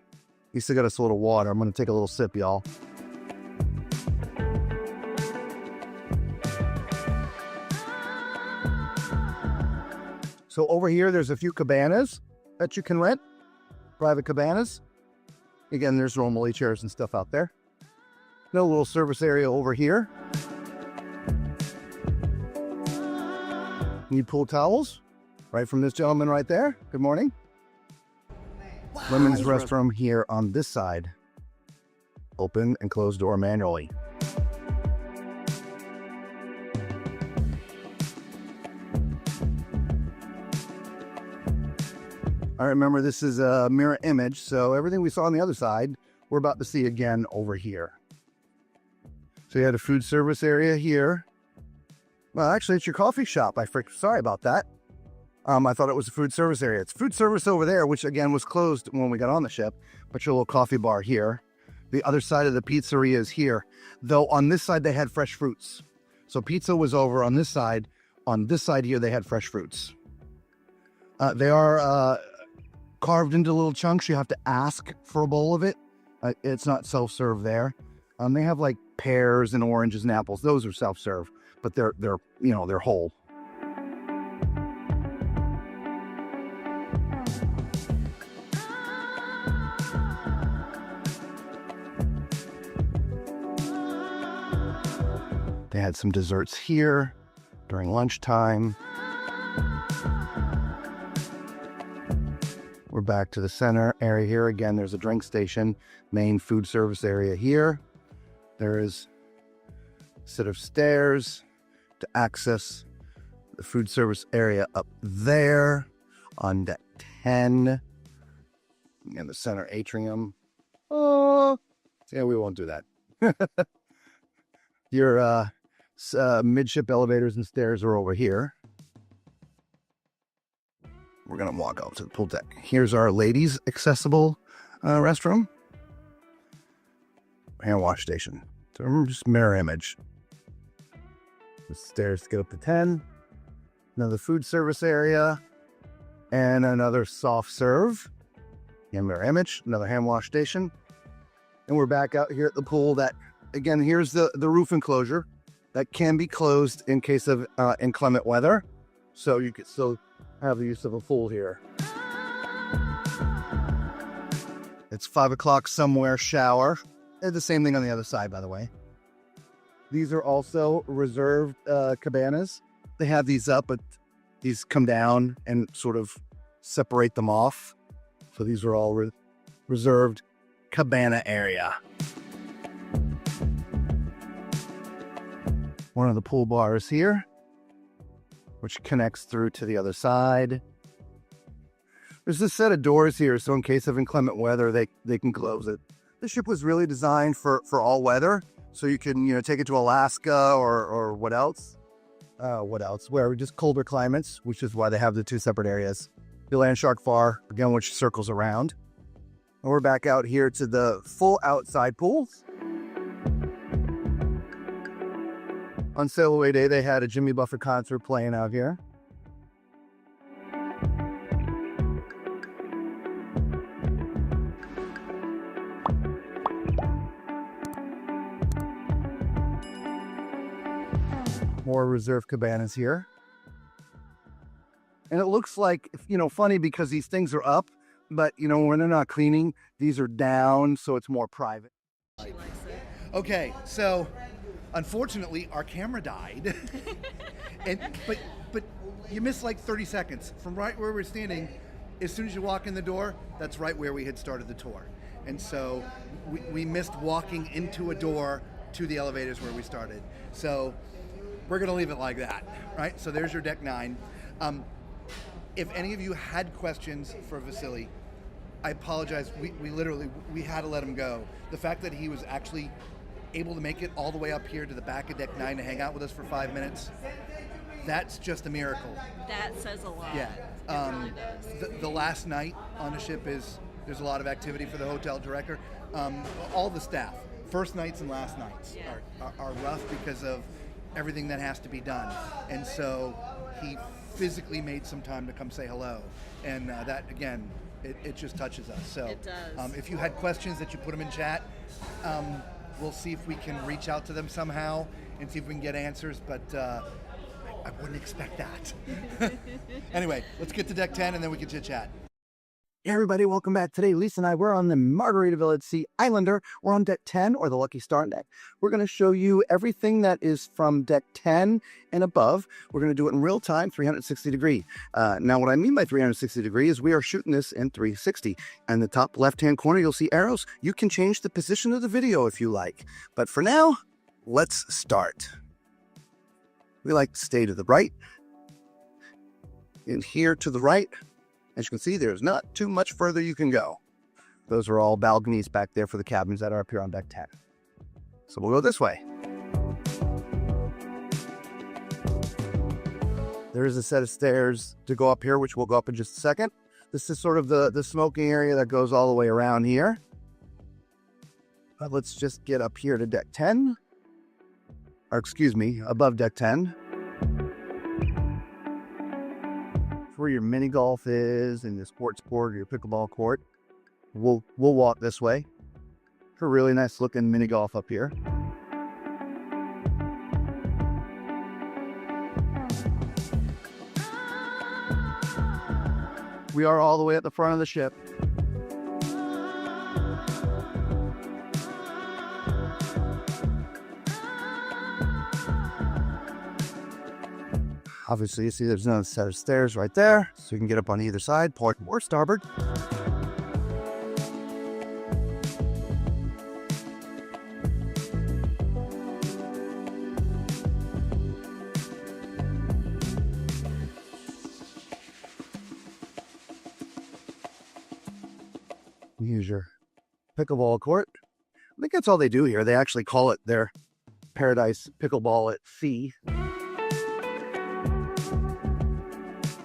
He still got us a little water. I'm going to take a little sip, y'all. So over here, there's a few cabanas that you can rent. Private cabanas. Again, there's normally chairs and stuff out there. No little service area over here. Need pool towels? Right from this gentleman right there. Good morning. Women's restroom here on this side. Open and close door manually. All right, remember this is a mirror image, so everything we saw on the other side, we're about to see again over here. So you had a food service area here. Well, actually, it's your coffee shop. Sorry about that. I thought it was a food service area. It's food service over there, which again was closed when we got on the ship, but your little coffee bar here. The other side of the pizzeria is here, though on this side they had fresh fruits. So pizza was over on this side. On this side here, they had fresh fruits. They are carved into little chunks. You have to ask for a bowl of it. It's not self-serve there. They have like pears and oranges and apples. Those are self-serve, but they're whole. They had some desserts here during lunchtime. We're back to the center area here. Again, there's a drink station, main food service area here. There is a set of stairs to access the food service area up there on deck 10. And the center atrium. Oh, yeah, we won't do that. Your midship elevators and stairs are over here. We're going to walk out to the pool deck. Here's our ladies accessible restroom. Hand wash station. So just mirror image. The stairs to get up to 10. Another food service area. And another soft serve. Again, mirror image. Another hand wash station. And we're back out here at the pool. That, again, here's the roof enclosure. That can be closed in case of inclement weather. So you could still have the use of a pool here. It's 5 o'clock somewhere, shower. And the same thing on the other side, by the way. These are also reserved cabanas. They have these up, but these come down and sort of separate them off. So these are all reserved cabana area. One of the pool bars here, which connects through to the other side. There's this set of doors here, so in case of inclement weather, they can close it. The ship was really designed for all weather, so you can take it to Alaska or what else? Where just colder climates, which is why they have the two separate areas. The land shark bar, again, which circles around. And we're back out here to the full outside pools. On sail away day, they had a Jimmy Buffett concert playing out here. More reserved cabanas here. And it looks like, funny because these things are up, but, when they're not cleaning, these are down, so it's more private. She likes it. Okay, so unfortunately our camera died. but you missed like 30 seconds from right where we're standing. As soon as you walk in the door, that's right where we had started the tour. And so we missed walking into a door to the elevators where we started. So we're gonna leave it like that, right? So there's your deck 9. If any of you had questions for Vasily, I apologize. We had to let him go. The fact that he was actually able to make it all the way up here to the back of deck 9 to hang out with us for 5 minutes, that's just a miracle. That says a lot. Yeah. It really does. The last night on the ship there's a lot of activity for the hotel director. All the staff, first nights and last nights are rough because of everything that has to be done. And so he physically made some time to come say hello. And that, again, it just touches us. So it does. If you had questions, that you put them in chat. We'll see if we can reach out to them somehow and see if we can get answers, but I wouldn't expect that. Anyway, let's get to deck 10 and then we can chit chat. Hey everybody, welcome back. Today, Lisa and I, we're on the Margaritaville at Sea Islander. We're on deck 10, or the Lucky Star deck. We're going to show you everything that is from deck 10 and above. We're going to do it in real time, 360 degree. Now, what I mean by 360 degree is we are shooting this in 360. And in the top left-hand corner, you'll see arrows. You can change the position of the video if you like. But for now, let's start. We like to stay to the right. And here to the right. As you can see, there's not too much further you can go. Those are all balconies back there for the cabins that are up here on deck 10. So we'll go this way. There is a set of stairs to go up here, which we'll go up in just a second. This is sort of the smoking area that goes all the way around here. But let's just get up here to deck 10. Or excuse me, above deck 10. Where your mini golf is and the sports court or your pickleball court. We'll walk this way. A really nice looking mini golf up here. We are all the way at the front of the ship. Obviously, you see there's another set of stairs right there, so you can get up on either side, port or starboard. Here's your pickleball court. I think that's all they do here. They actually call it their Paradise Pickleball at Sea.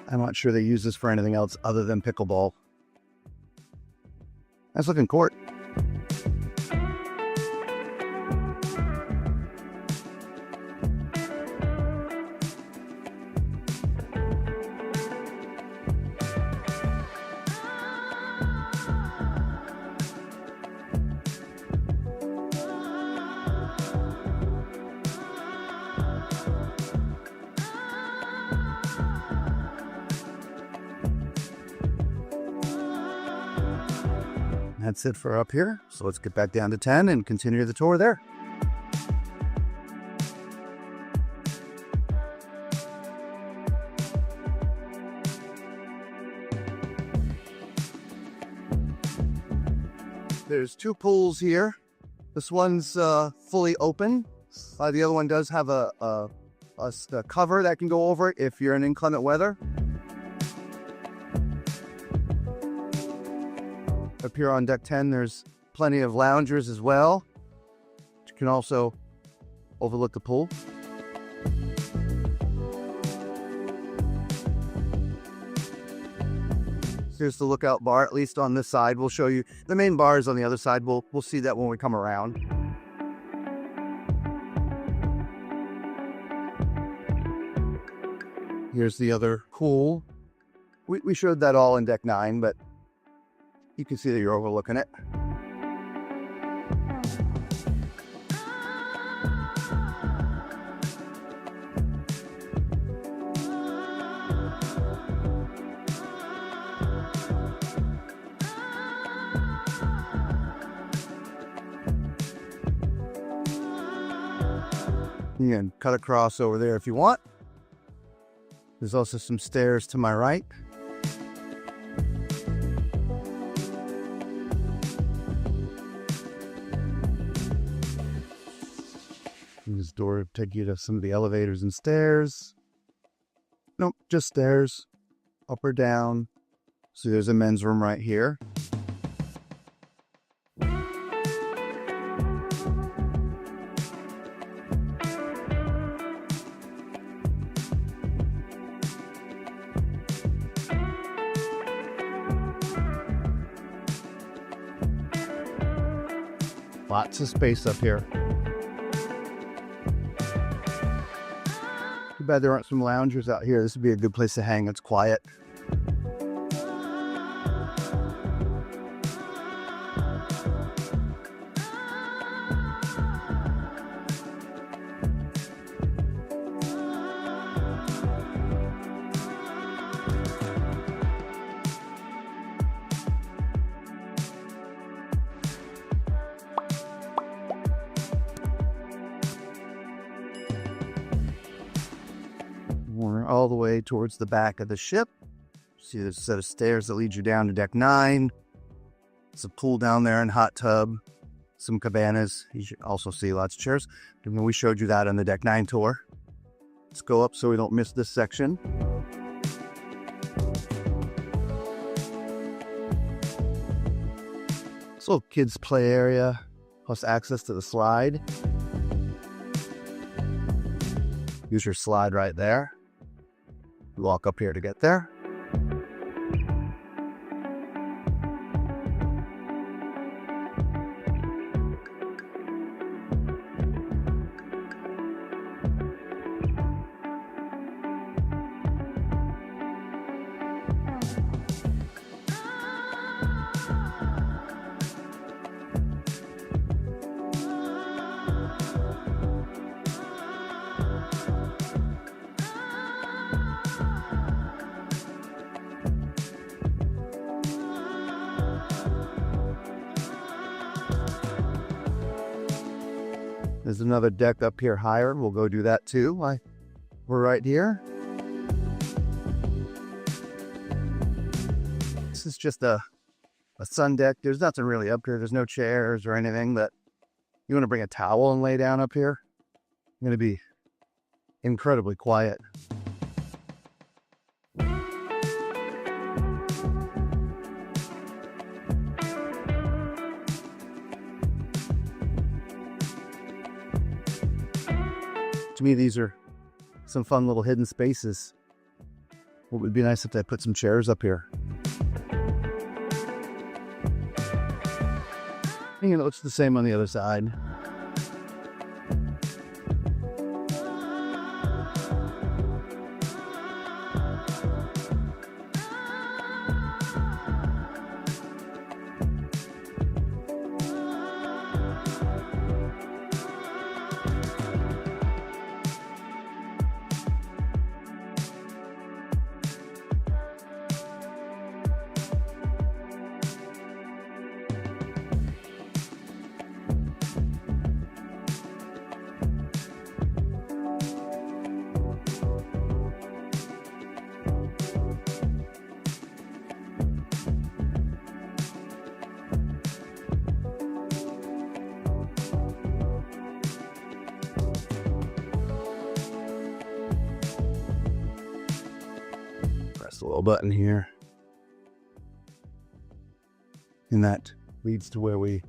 I'm not sure they use this for anything else other than pickleball. Nice looking court. That's it for up here. So let's get back down to 10 and continue the tour there. There's two pools here. This one's fully open. The other one does have a cover that can go over it if you're in inclement weather. Up here on deck 10, there's plenty of loungers as well. You can also overlook the pool. Here's the lookout bar, at least on this side. We'll show you the main bar is on the other side. We'll see that when we come around. Here's the other pool. We showed that all in deck 9, but you can see that you're overlooking it. You can cut across over there if you want. There's also some stairs to my right. This door will take you to some of the elevators and stairs. Nope, just stairs. Up or down. So there's a men's room right here. Lots of space up here. Too bad there aren't some loungers out here. This would be a good place to hang. It's quiet. We're all the way towards the back of the ship. See there's a set of stairs that lead you down to deck 9. It's a pool down there and hot tub. Some cabanas. You should also see lots of chairs. And we showed you that on the deck 9 tour. Let's go up so we don't miss this section. This little kids play area, plus access to the slide. Use your slide right there. You walk up here to get there. There's another deck up here higher. We'll go do that too. We're right here. This is just a sun deck. There's nothing really up here. There's no chairs or anything, but you want to bring a towel and lay down up here. It's going to be incredibly quiet. To me, these are some fun little hidden spaces. What would be nice if they put some chairs up here. You know, it's the same on the other side. Press the little button here. And that leads to where we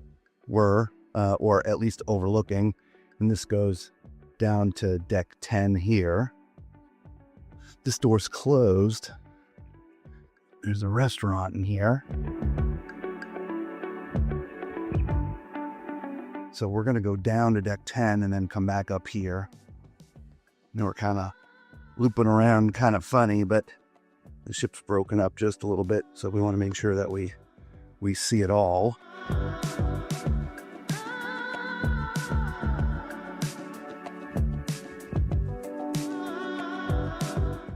were, or at least overlooking. And this goes down to deck 10 here. This door's closed. There's a restaurant in here. So we're going to go down to deck 10 and then come back up here. And we're kind of looping around, kind of funny, but the ship's broken up just a little bit. So we want to make sure that we see it all.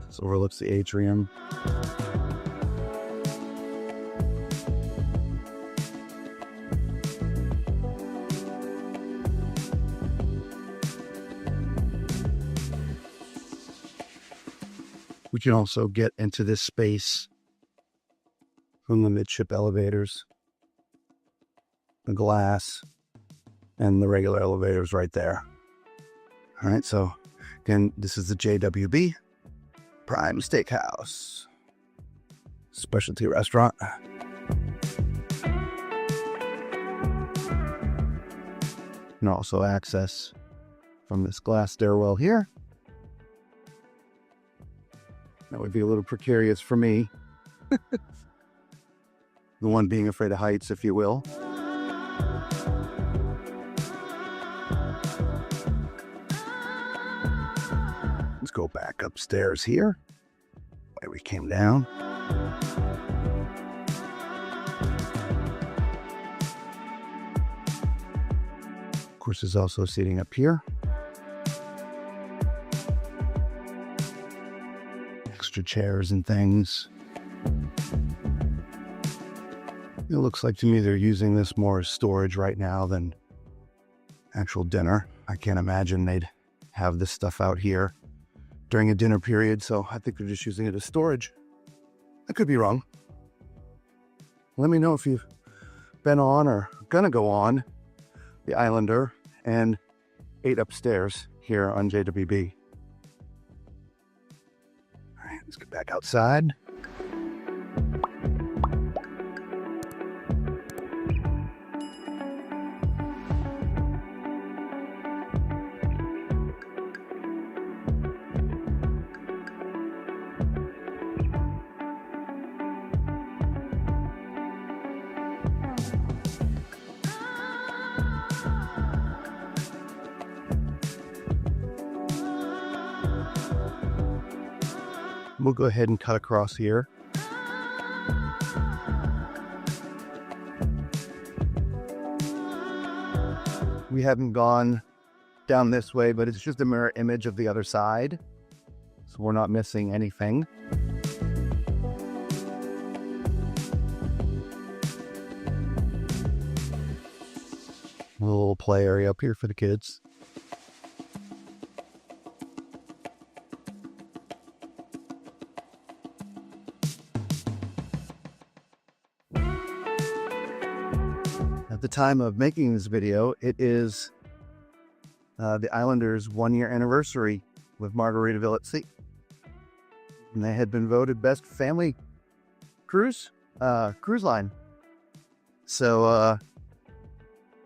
This overlooks the atrium. We can also get into this space from the midship elevators, the glass, and the regular elevators right there. All right, so again, this is the JWB Prime Steakhouse specialty restaurant. And also access from this glass stairwell here. That would be a little precarious for me. The one being afraid of heights, if you will. Let's go back upstairs here, where we came down. Of course, there's also seating up here. Extra chairs and things. It looks like to me they're using this more as storage right now than actual dinner. I can't imagine they'd have this stuff out here during a dinner period, so I think they're just using it as storage. I could be wrong. Let me know if you've been on or gonna go on the Islander and ate upstairs here on JWB. All right, let's get back outside. We'll go ahead and cut across here. We haven't gone down this way, but it's just a mirror image of the other side, so we're not missing anything. A little play area up here for the kids. At the time of making this video, it is the Islanders' 1-year anniversary with Margaritaville at Sea. And they had been voted best family cruise line. So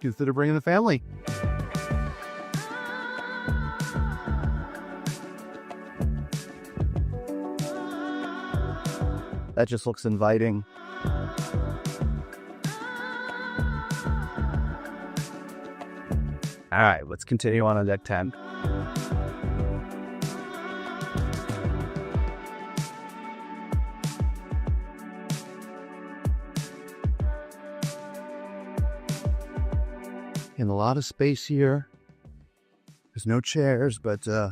consider bringing the family. That just looks inviting. All right, let's continue on deck 10. In a lot of space here. There's no chairs, but I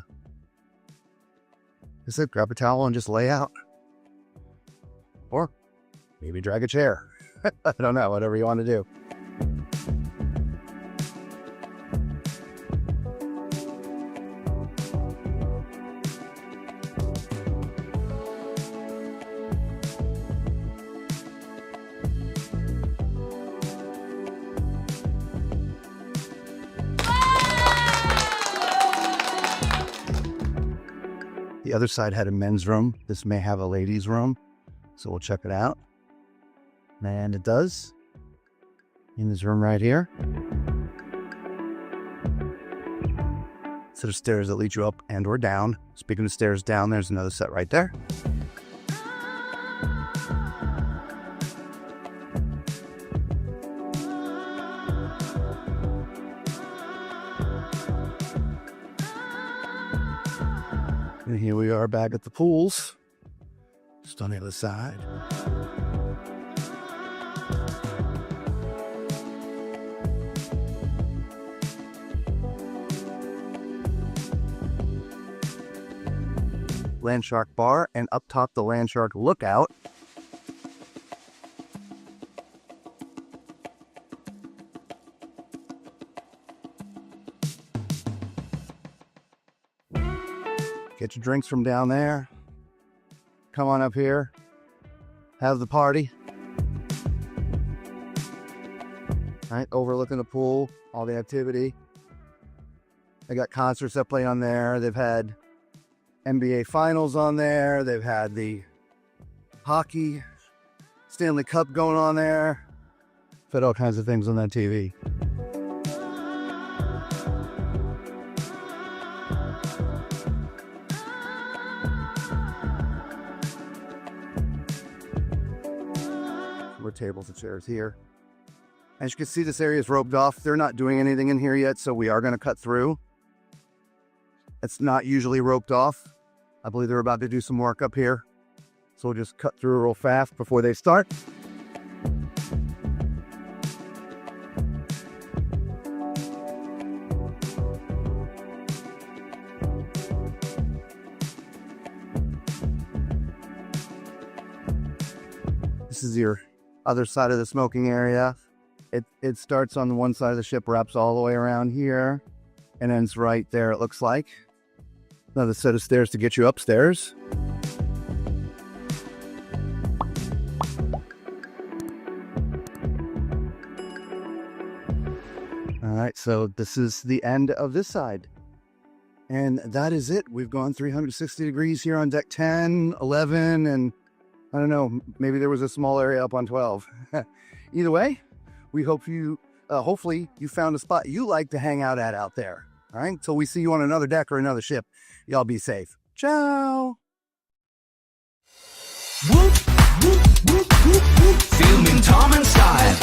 said grab a towel and just lay out. Or maybe drag a chair. I don't know, whatever you want to do. The other side had a men's room. This may have a ladies' room, so we'll check it out. And it does. In this room right here. Set of stairs that lead you up and or down. Speaking of stairs down, there's another set right there. And here we are back at the pools, just on the other side. Landshark bar, and up top the Landshark lookout. Get your drinks from down there. Come on up here. Have the party. All right, overlooking the pool, all the activity. They got concerts that play on there. They've had NBA Finals on there. They've had the hockey Stanley Cup going on there. Put all kinds of things on that TV. More tables and chairs here. As you can see, this area is roped off. They're not doing anything in here yet, so we are going to cut through. It's not usually roped off. I believe they're about to do some work up here. So we'll just cut through real fast before they start. This is your other side of the smoking area. It starts on the one side of the ship, wraps all the way around here, and ends right there, it looks like. Another set of stairs to get you upstairs. All right, so this is the end of this side. And that is it. We've gone 360 degrees here on deck 10, 11, and I don't know, maybe there was a small area up on 12. Either way, we hope you, hopefully you found a spot you like to hang out at out there. All right, until we see you on another deck or another ship, y'all be safe. Ciao. Filming Tom and Style.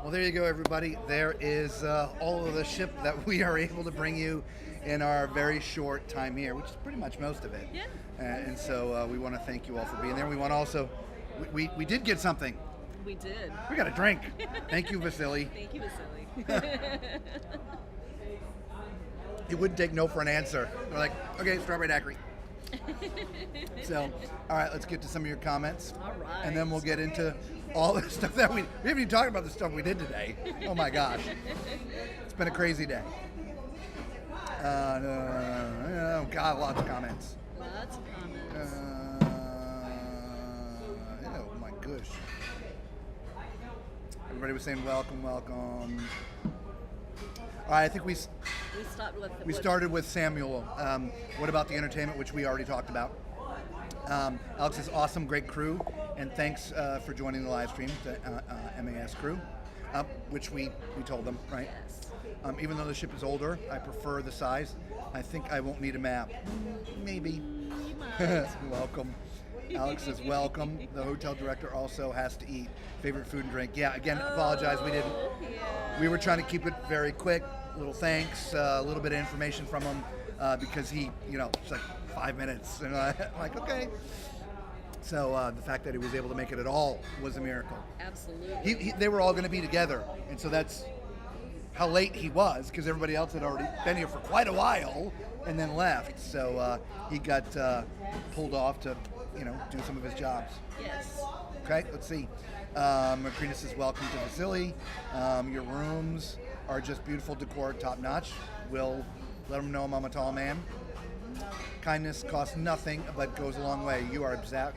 Well, there you go, everybody. There is all of the ship that we are able to bring you in our very short time here, which is pretty much most of it. Yeah. And so we want to thank you all for being there. We want to also, we did get something. We did. We got a drink. Thank you, Vasily. Thank you, Vasily. He wouldn't take no for an answer. They're like, okay, strawberry daiquiri. So, all right, let's get to some of your comments. All right. And then we'll get into all the stuff that we haven't even talked about the stuff we did today. Oh my gosh. It's been a crazy day. Oh God, lots of comments. Lots of comments. Oh my gosh. Everybody was saying welcome, welcome. All right, I think we started with Samuel. What about the entertainment, which we already talked about? Alex says, awesome, great crew, and thanks for joining the live stream, the MAS crew, which we told them, right? Yes. Even though the ship is older, I prefer the size. I think I won't need a map. Maybe. You might. Welcome. Alex says, welcome. The hotel director also has to eat. Favorite food and drink. Yeah, again, apologize, we didn't. Yeah. We were trying to keep it very quick. Little thanks, a little bit of information from him because he, it's like 5 minutes. And I'm like, okay. So the fact that he was able to make it at all was a miracle. Absolutely. They were all going to be together. And so that's how late he was, because everybody else had already been here for quite a while and then left. So he got pulled off to, do some of his jobs. Yes. Okay, let's see. Margarita says, welcome to Vasily. Your rooms are just beautiful decor, top notch. We'll let them know I'm a tall man. Kindness costs nothing, but goes a long way. You are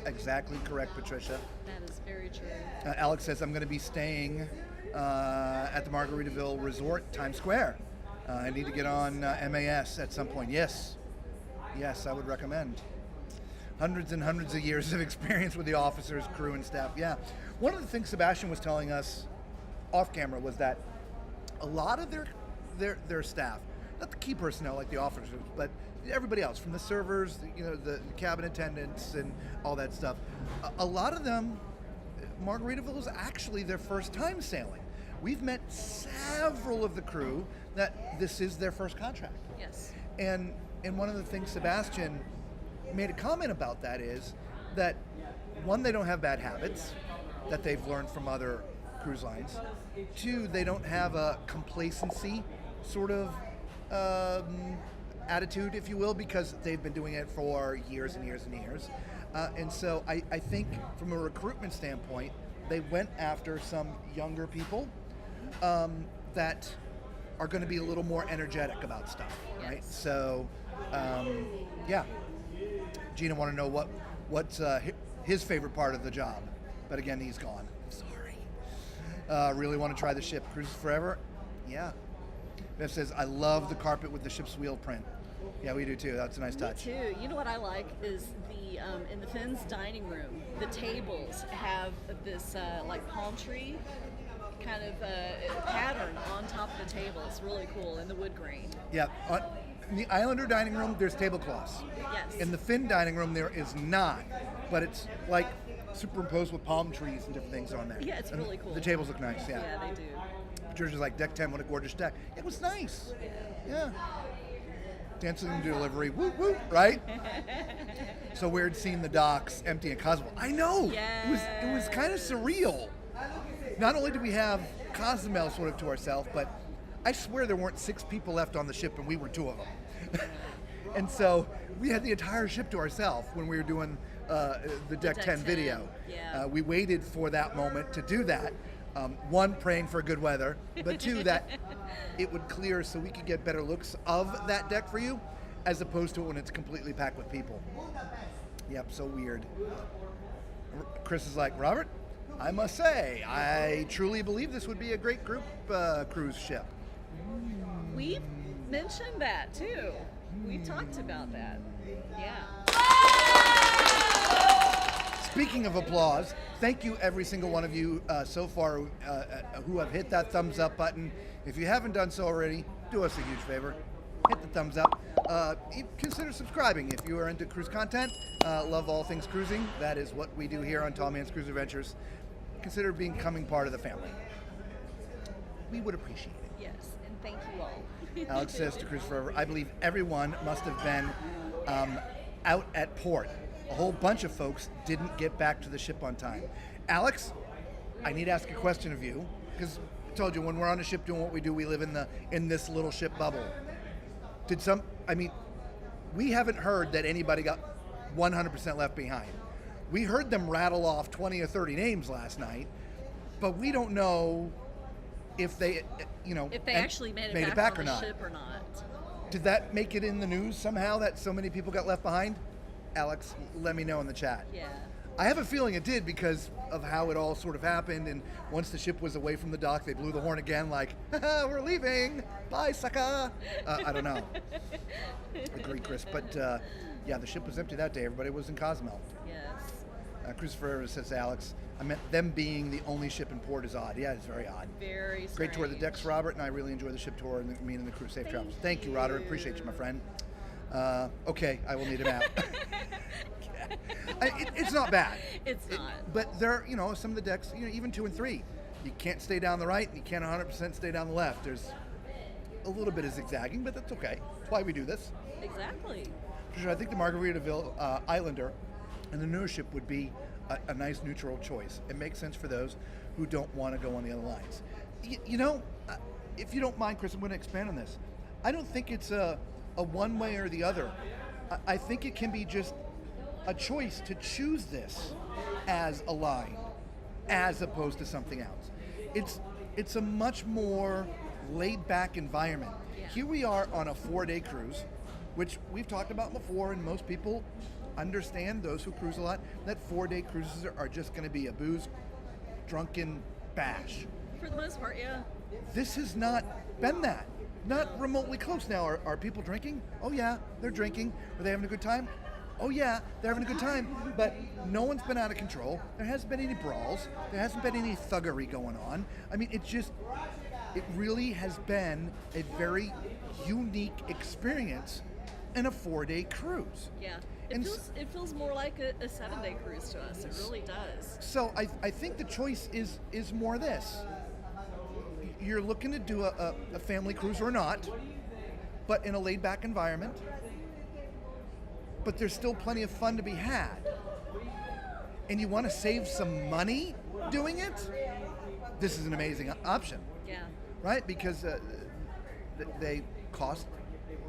exactly correct, Patricia. That is very true. Alex says, I'm going to be staying at the Margaritaville Resort, Times Square. I need to get on MAS at some point. Yes, I would recommend. Hundreds and hundreds of years of experience with the officers, crew, and staff. Yeah. One of the things Sebastian was telling us off camera was that a lot of their staff, not the key personnel like the officers, but everybody else, from the servers, the cabin attendants and all that stuff, a lot of them, Margaritaville is actually their first time sailing. We've met several of the crew that this is their first contract. Yes. And one of the things Sebastian made a comment about that is that, one, they don't have bad habits that they've learned from other cruise lines. Two, they don't have a complacency sort of attitude, if you will, because they've been doing it for years and years and years. And so I think from a recruitment standpoint, they went after some younger people that are going to be a little more energetic about stuff, right? Yes. So, yeah. Gina want to know what's his favorite part of the job, but again, he's gone. Sorry. Really want to try the ship. Cruises forever? Yeah. Bev says, I love the carpet with the ship's wheel print. Yeah, we do too. That's a nice touch. Me too. You know what I like is in the Finn's dining room, the tables have this like palm tree kind of pattern on top of the table. It's really cool in the wood grain. Yeah. In the Islander dining room, there's tablecloths. Yes. In the Finn dining room, there is not, but it's like superimposed with palm trees and different things on there. Yeah, it's really cool. The tables look nice. Yeah. Yeah, they do. Georgia's like, deck 10, what a gorgeous deck. It was nice. Yeah. Dancing in delivery, whoop whoop, right? So weird seeing the docks empty in Cozumel. I know. Yes. It was kind of surreal. Not only did we have Cozumel sort of to ourselves, but I swear there weren't 6 people left on the ship and we were 2 of them. And so we had the entire ship to ourselves when we were doing the Deck 10 video. Yeah. We waited for that moment to do that. 1, praying for good weather, but 2, that it would clear so we could get better looks of that deck for you, as opposed to when it's completely packed with people. Yep, so weird. Chris is like, Robert, I must say, I truly believe this would be a great group cruise ship. We've mentioned that too. We talked about that. Yeah. Speaking of applause, thank you every single one of you so far who have hit that thumbs up button. If you haven't done so already, do us a huge favor. Hit the thumbs up. Consider subscribing if you are into cruise content. Love all things cruising. That is what we do here on Tall Man's Cruise Adventures. Consider becoming part of the family. We would appreciate it. Yes, and thank you all. Alex says to Cruise Forever, I believe everyone must have been out at port. A whole bunch of folks didn't get back to the ship on time. Alex, I need to ask a question of you, because I told you, when we're on a ship doing what we do, we live in this little ship bubble. We haven't heard that anybody got 100% left behind. We heard them rattle off 20 or 30 names last night, but we don't know if they, if they actually made it back on the ship or not. Did that make it in the news somehow that so many people got left behind? Alex, let me know in the chat. Yeah. I have a feeling it did because of how it all sort of happened, and once the ship was away from the dock, they blew the horn again like, haha, we're leaving, bye sucker. I don't know. Agree, Chris, but yeah, the ship was empty that day. Everybody was in Cozumel. Yes. Chris Ferreira says to Alex, I meant them being the only ship in port is odd. Yeah, it's very odd. Very strange. Great tour of the decks, Robert, and I really enjoy the ship tour and me and the crew. Safe travels. Thank you, Robert. Appreciate you, my friend. Okay, I will need a map. It's not bad. It's not. But there, some of the decks, even 2 and 3, you can't stay down the right and you can't 100% stay down the left. There's a little bit of zigzagging, but that's okay. That's why we do this. Exactly. I think the Margaritaville Islander and the newer ship would be a nice neutral choice. It makes sense for those who don't want to go on the other lines. If you don't mind, Chris, I'm going to expand on this. I don't think it's a one way or the other. I think it can be just a choice to choose this as a line as opposed to something else. It's a much more laid back environment. Yeah. Here we are on a 4-day cruise, which we've talked about before, and most people understand, those who cruise a lot, that 4-day cruises are just going to be a booze drunken bash. For the most part, yeah. This has not been that. Not remotely close now. Are people drinking? Oh yeah, they're drinking. Are they having a good time? Oh yeah, they're having a good time. But no one's been out of control. There hasn't been any brawls. There hasn't been any thuggery going on. I mean, it really has been a very unique experience in a 4-day cruise. Yeah. It feels more like a 7-day cruise to us. It really does. So I think the choice is more this. You're looking to do a family cruise or not, but in a laid-back environment. But there's still plenty of fun to be had. And you want to save some money doing it? This is an amazing option. Yeah. Right? Because they cost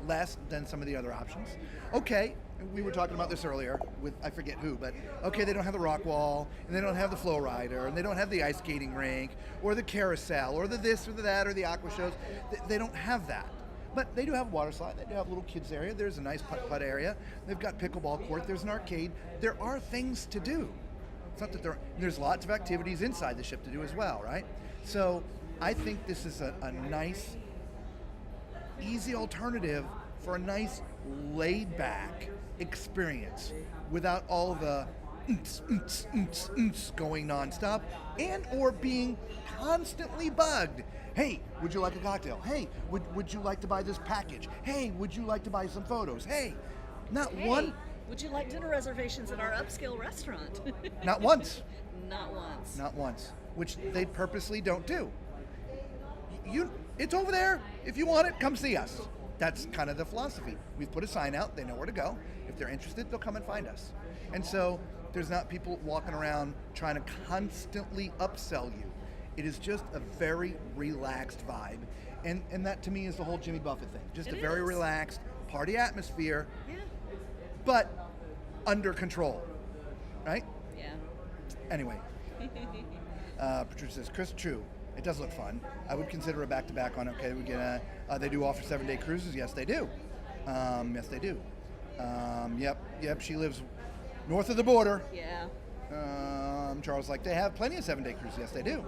less than some of the other options. Okay, we were talking about this earlier with, I forget who, but okay, they don't have the rock wall, and they don't have the flow rider, and they don't have the ice skating rink, or the carousel, or the this or the that, or the aqua shows. They don't have that. But they do have a water slide, they do have a little kids area, there's a nice putt-putt area, they've got pickleball court, there's an arcade. There are things to do. It's not that there's lots of activities inside the ship to do as well, right? So I think this is a nice, easy alternative for a nice laid-back experience without all the going nonstop and or being constantly bugged. Hey, would you like a cocktail? Hey, would you like to buy this package? Hey, would you like to buy some photos? Hey, one. Would you like dinner reservations at our upscale restaurant? Not once. Not once. Not once. Which they purposely don't do. It's over there. If you want it, come see us. That's kind of the philosophy. We've put a sign out. They know where to go. If they're interested, they'll come and find us. And so there's not people walking around trying to constantly upsell you. It is just a very relaxed vibe. And that to me is the whole Jimmy Buffett thing. Just a very relaxed party atmosphere, but under control, right? Yeah. Anyway, Patricia says, Chris, true. It does look fun. I would consider a back-to-back on. Okay, we get. They do offer 7-day cruises. Yes, they do. Yes, they do. Yep. She lives north of the border. Yeah. Charles, like, they have plenty of 7-day cruises. Yes, they do.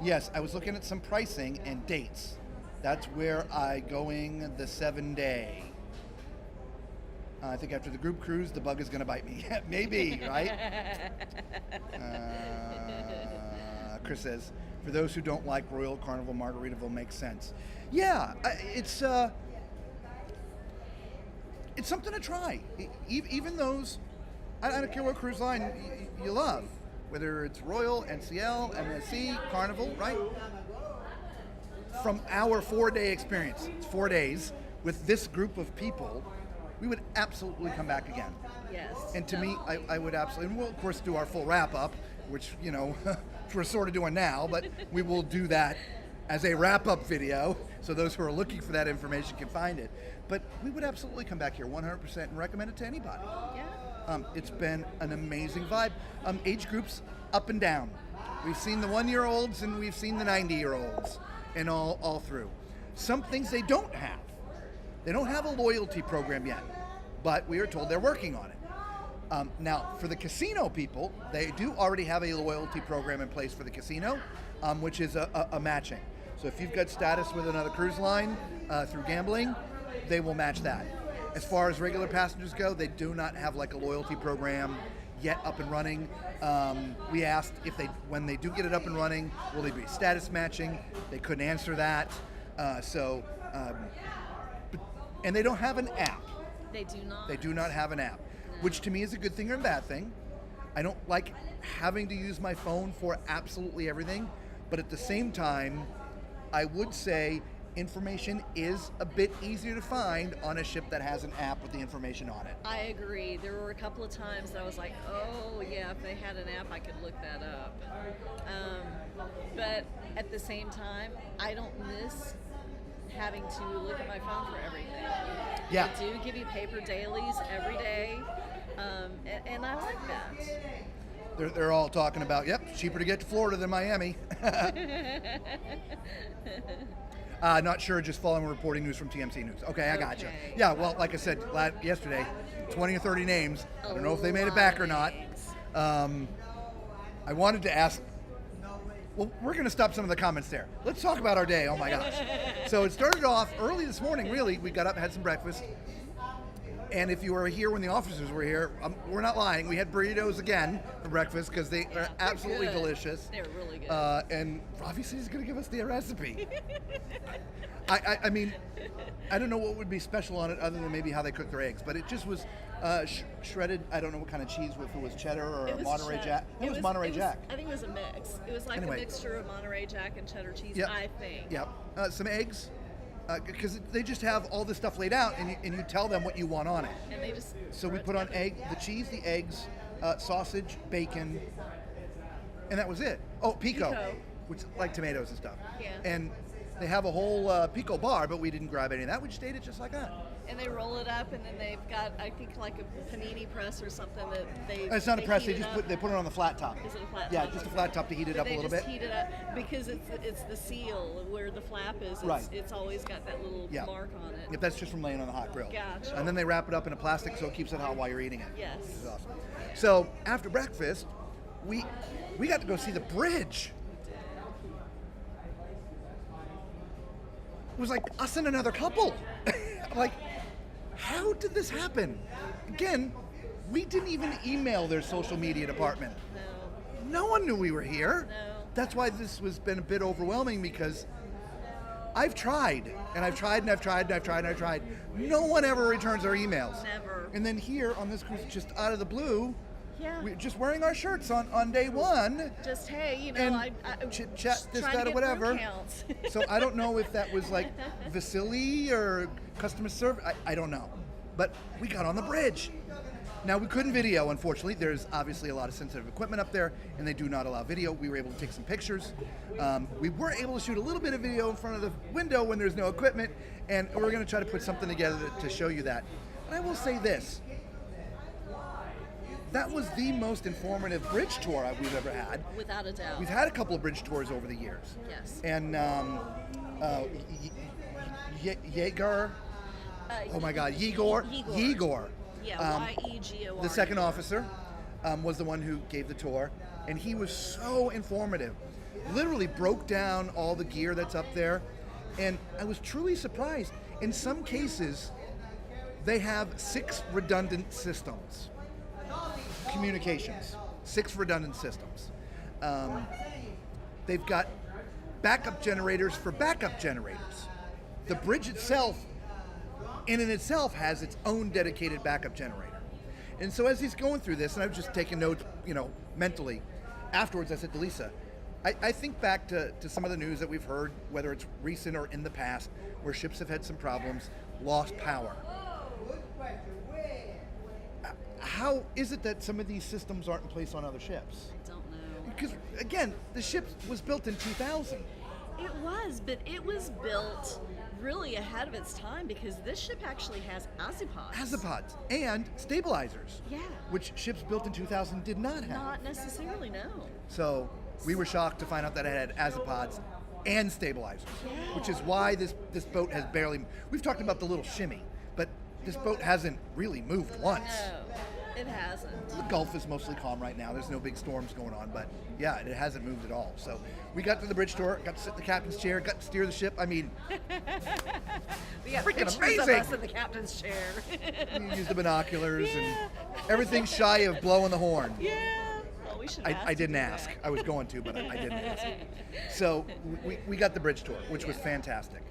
Yes, I was looking at some pricing and dates. That's where I going the 7-day. I think after the group cruise, the bug is going to bite me. Maybe, right? Chris says, for those who don't like Royal Carnival, Margaritaville makes sense. Yeah, it's something to try. Even those, I don't care what cruise line you love, whether it's Royal, NCL, MSC, Carnival, right? From our 4-day experience, it's 4 days with this group of people, we would absolutely come back again. Yes. And to me, I would absolutely, and we'll of course do our full wrap up, which, we're sort of doing now, but we will do that as a wrap up video, so those who are looking for that information can find it. But we would absolutely come back here 100% and recommend it to anybody. Yeah. It's been an amazing vibe. Age groups up and down. We've seen the 1-year-olds and we've seen the 90-year-olds, and all through. Some things they don't have. They don't have a loyalty program yet, but we are told they're working on it. Now, for the casino people, they do already have a loyalty program in place for the casino, which is a matching. So if you've got status with another cruise line through gambling, they will match that. As far as regular passengers go, they do not have like a loyalty program yet up and running. We asked if when they do get it up and running, will they be status matching? They couldn't answer that. And they don't have an app. They do not. They do not have an app, which to me is a good thing or a bad thing. I don't like having to use my phone for absolutely everything, but at the same time, I would say information is a bit easier to find on a ship that has an app with the information on it. I agree. There were a couple of times that I was like, oh yeah, if they had an app, I could look that up. But at the same time, I don't miss having to look at my phone for everything. Yeah. They do give you paper dailies every day, and I like that. They're all talking about, yep, cheaper to get to Florida than Miami. Not sure, just following reporting news from TMC News. Okay, I got you. Yeah, well, like I said yesterday, 20 or 30 names. I don't know if they made it back or not. I wanted to ask, well, we're going to stop some of the comments there. Let's talk about our day. Oh my gosh. So it started off early this morning, really. We got up, had some breakfast. And if you were here when the officers were here, we're not lying. We had burritos again for breakfast because they are absolutely delicious. They're really good. And obviously he's going to give us the recipe. I mean, I don't know what would be special on it other than maybe how they cook their eggs, but it just was shredded. I don't know what kind of cheese, if it was cheddar or Monterey Jack. It was Monterey Jack. I think it was a mix. It was like a mixture of Monterey Jack and cheddar cheese, I think. Yep. Some eggs. Because they just have all this stuff laid out, and you tell them what you want on it. And they just so we put on the cheese, the eggs, sausage, bacon, and that was it. Oh, pico, which like tomatoes and stuff. Yeah. And they have a whole pico bar, but we didn't grab any of that. We just ate it just like that. And they roll it up, and then they've got, I think, like a panini press or something that they. It's not a press. They just put it on the flat top. Is it a flat top? Yeah, just a flat top to heat it up a little bit. They just heat it up because it's the seal where the flap is. Right. It's always got that little mark on it. If that's just from laying on the hot grill. Gotcha. And then they wrap it up in a plastic so it keeps it hot while you're eating it. Yes. Which is awesome. So after breakfast, we got to go see the bridge. It was like us and another couple. Like, how did this happen? Again, we didn't even email their social media department. No one knew we were here. No. That's why this has been a bit overwhelming because I've tried, and I've tried, and I've tried, and I've tried, and I've tried. No one ever returns our emails. Never. And then here on this cruise, just out of the blue, Yeah. we're just wearing our shirts on day one. Just, hey, you know, And I chit chat, this, trying to that, or get whatever. room counts. So I don't know if that was like Vasily or customer service. I don't know. But we got on the bridge. Now, we couldn't video, unfortunately. There's obviously a lot of sensitive equipment up there, and they do not allow video. We were able to take some pictures. We were able to shoot a little bit of video in front of the window when there's no equipment, and we're going to try to put something together to show you that. And I will say this. that was the most informative bridge tour we've ever had. Without a doubt. We've had a couple of bridge tours over the years. Yes. And Yegor, oh my God, Yegor. Yeah, Yegor. The second officer was the one who gave the tour, and he was so informative. Literally broke down all the gear that's up there, and I was truly surprised. In some cases, they have 6 redundant systems. Communications, 6 redundant systems. They've got backup generators for backup generators. The bridge itself, in itself, has its own dedicated backup generator. And so as he's going through this, and I was just taking notes, mentally, afterwards I said to Lisa, I think back to some of the news that we've heard, whether it's recent or in the past, where ships have had some problems, lost power. How is it that some of these systems aren't in place on other ships? I don't know. Because, again, the ship was built in 2000. It was, but it was built really ahead of its time because this ship actually has azipods. Azipods and stabilizers. Yeah. Which ships built in 2000 did not have. Not necessarily, no. So we were shocked to find out that it had azipods and stabilizers, Yeah. which is why this boat has barely. We've talked about the little shimmy, but this boat hasn't really moved once. No, it hasn't. The Gulf is mostly calm right now. There's no big storms going on, but yeah, it hasn't moved at all. So we got to the bridge tour, got to sit in the captain's chair, got to steer the ship. I mean, We got freaking pictures amazing. of us in the captain's chair. we used the binoculars Yeah. and everything's shy of blowing the horn. Yeah. Well, we should. I didn't ask. I was going to, but I didn't ask. So we got the bridge tour, which was fantastic.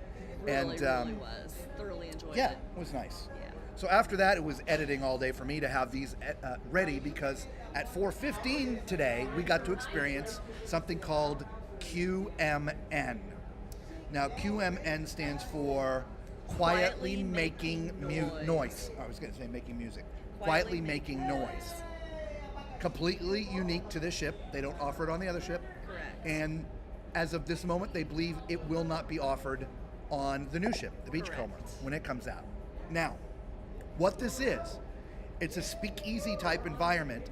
Really, and really was. Thoroughly enjoyed yeah, it. it was nice. Yeah. So after that, it was editing all day for me to have these ready, because at 4:15 today, we got to experience something called QMN. Now, QMN stands for Quietly Making Noise. I was going to say making music. Quietly Making Noise. Completely unique to this ship. They don't offer it on the other ship. Correct. And as of this moment, they believe it will not be offered on the new ship, the Beachcomber, Correct. when it comes out. Now, what this is, it's a speakeasy type environment.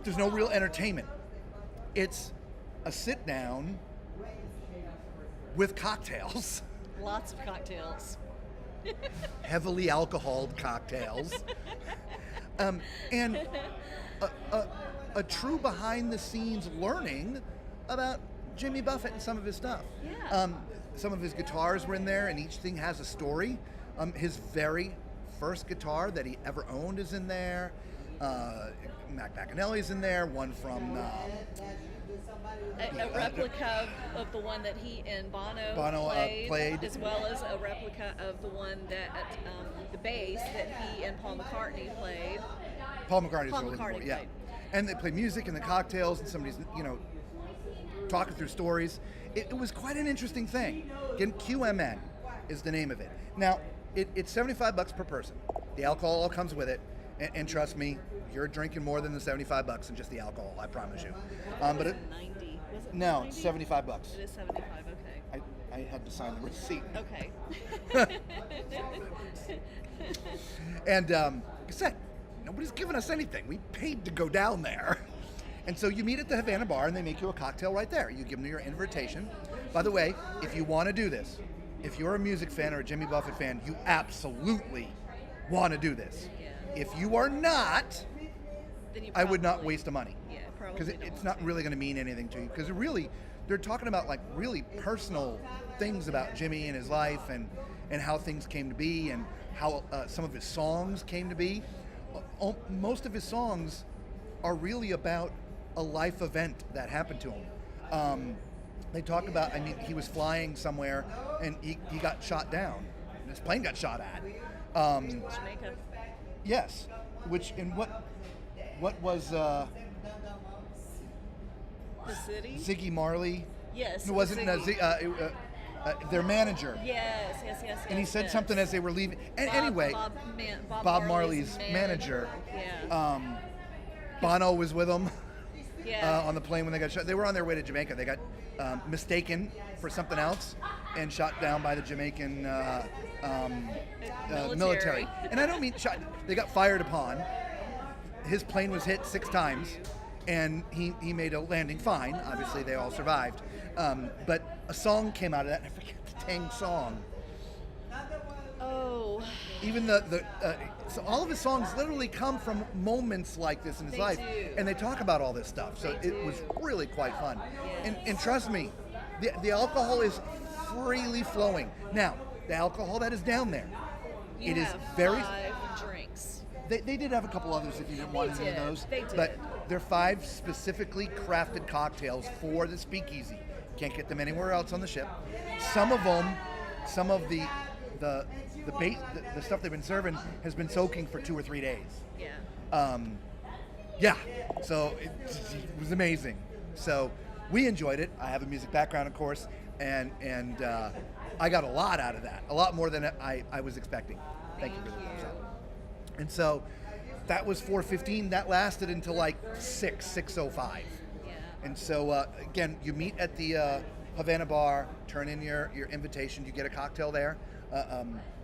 There's no real entertainment. It's a sit down with cocktails, Lots of cocktails. heavily alcoholed cocktails, and a true behind the scenes learning about Jimmy Buffett and some of his stuff. Yeah. Some of his guitars were in there, and each thing has a story. His very first guitar that he ever owned is in there. Mac Bacanelli's in there. One from A replica of the one that he and Bono played. as well as a replica of the one that the bass that he and Paul McCartney played. Paul McCartney's Paul really McCartney cool, yeah. played. And they play music and the cocktails, and somebody's talking through stories. It was quite an interesting thing. Again, QMN is the name of it. Now, it's $75 per person. The alcohol all comes with it, and trust me, you're drinking more than the $75 and just the alcohol. I promise you. But it, 90. Was it no, 90? it's $75. It is 75. Okay. I had to sign the receipt. Okay. And like I said, nobody's giving us anything. We paid to go down there. And so you meet at the Havana Bar, and they make you a cocktail right there. You give them your invitation. By the way, if you want to do this, if you're a music fan or a Jimmy Buffett fan, you absolutely want to do this. Yeah. If you are not, Then you I would not probably- waste the money. Yeah, probably. Because don't it's want not really going to mean anything to you. Because really, they're talking about like really personal things about Jimmy and his life, and how things came to be, and how some of his songs came to be. Most of his songs are really about a life event that happened to him. They talk about, I mean, he was flying somewhere and he got shot down. His plane got shot at. Jamaica. Yes, which in what was The city. Ziggy Marley? Yes. It wasn't Ziggy. their manager. Yes. And he said yes. something as they were leaving. And anyway, Bob Marley's manager. Yeah. Bono was with them Yeah. on the plane when they got shot. They were on their way to Jamaica. They got mistaken for something else and shot down by the Jamaican military. And I don't mean shot. They got fired upon, his plane was hit 6 times, and he made a landing fine. Obviously, they all survived. But a song came out of that, and I forget the dang song. Oh. Even so all of his songs literally come from moments like this in his life, and they talk about all this stuff. So it was really quite fun. And trust me, the alcohol is freely flowing. Now, the alcohol that is down there, it is very. 5 drinks. They did have a couple others if you didn't want any of those. They did. But they're 5 specifically crafted cocktails for the speakeasy. Can't get them anywhere else on the ship. Some of the stuff they've been serving has been soaking for 2 or 3 days. Yeah. So it was amazing. So we enjoyed it. I have a music background, of course, and I got a lot out of that, a lot more than I was expecting. Thank you for the thumbs up. And so that was 4:15. That lasted until like 6:05. Yeah. And so again, you meet at the Havana bar, turn in your invitation. You get a cocktail there.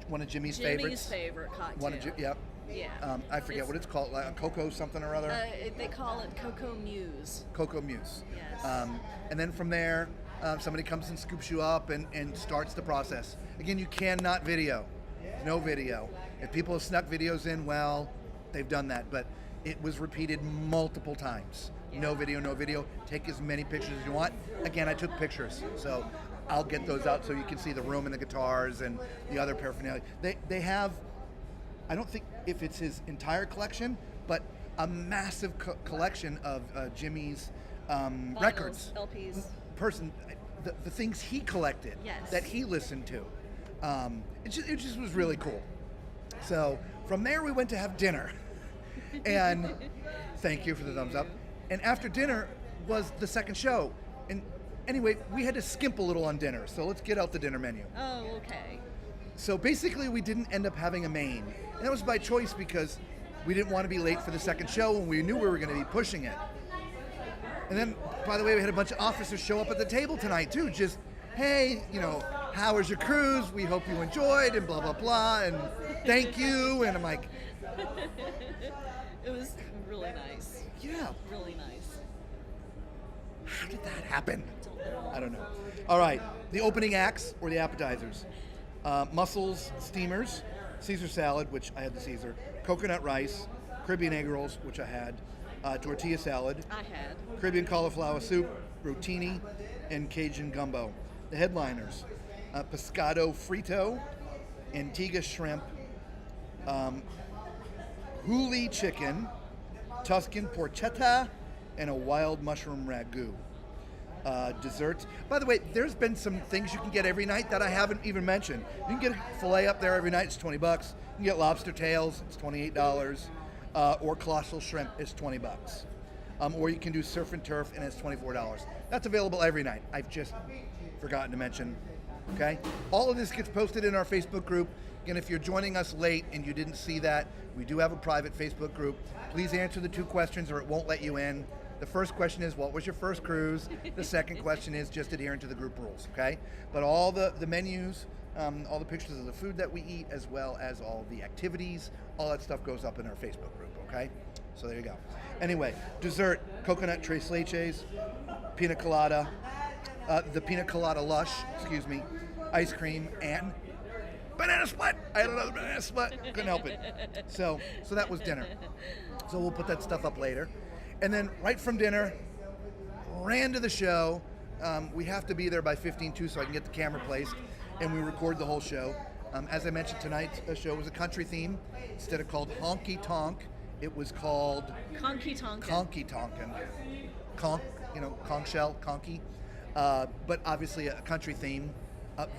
One of Jimmy's favorites. Favorite cocktail. Yep. Yeah. I forget what it's called, like Cocoa something or other. They call it Cocoa Muse. Cocoa Muse. Yes. And then from there, somebody comes and scoops you up and starts the process. Again, you cannot video. No video. If people have snuck videos in, well, they've done that. But it was repeated multiple times. Yeah. No video. Take as many pictures as you want. Again, I took pictures, so I'll get those out so you can see the room and the guitars and the other paraphernalia. They have, I don't think if it's his entire collection, but a massive collection of Jimmy's Vinyls, records. LPs. The things he collected, Yes. that he listened to. It just was really cool. So from there we went to have dinner. And thank you for the thumbs up. And after dinner was the second show. And anyway, we had to skimp a little on dinner. So let's get out the dinner menu. Oh, okay. So basically we didn't end up having a main. And that was by choice because we didn't want to be late for the second show and we knew we were going to be pushing it. And then, by the way, we had a bunch of officers show up at the table tonight too. Just, hey, how was your cruise? We hope you enjoyed and blah, blah, blah. And thank you. And I'm like, It was really nice. yeah, Really nice. how did that happen? I don't know. All right, the opening acts or the appetizers. Mussels, steamers, Caesar salad, which I had the Caesar, coconut rice, Caribbean egg rolls, which I had, tortilla salad, I had. Caribbean cauliflower soup, rotini, and Cajun gumbo. The headliners, pescado frito, Antigua shrimp, huli chicken, Tuscan porchetta, and a wild mushroom ragu. Desserts. By the way, there's been some things you can get every night that I haven't even mentioned. You can get a filet up there every night, it's $20. You can get lobster tails, it's $28. Or colossal shrimp is $20. Or you can do surf and turf and it's $24. That's available every night. I've just forgotten to mention. Okay? All of this gets posted in our Facebook group. Again, if you're joining us late and you didn't see that, we do have a private Facebook group. Please answer the 2 questions or it won't let you in. The first question is, what was your first cruise? The second question is just adhering to the group rules, okay? But all the menus, all the pictures of the food that we eat, as well as all the activities, all that stuff goes up in our Facebook group, okay? So there you go. Anyway, dessert, coconut tres leches, pina colada, the pina colada lush, ice cream, and banana split. I had another banana split, couldn't help it. So that was dinner. So we'll put that stuff up later. And then right from dinner, ran to the show. We have to be there by 15:02 so I can get the camera placed, and we record the whole show. As I mentioned, tonight's show was a country theme. Instead of called Honky Tonk, it was called Conky Tonkin. Conky Tonkin. Conch, conch shell, conky. But obviously a country theme.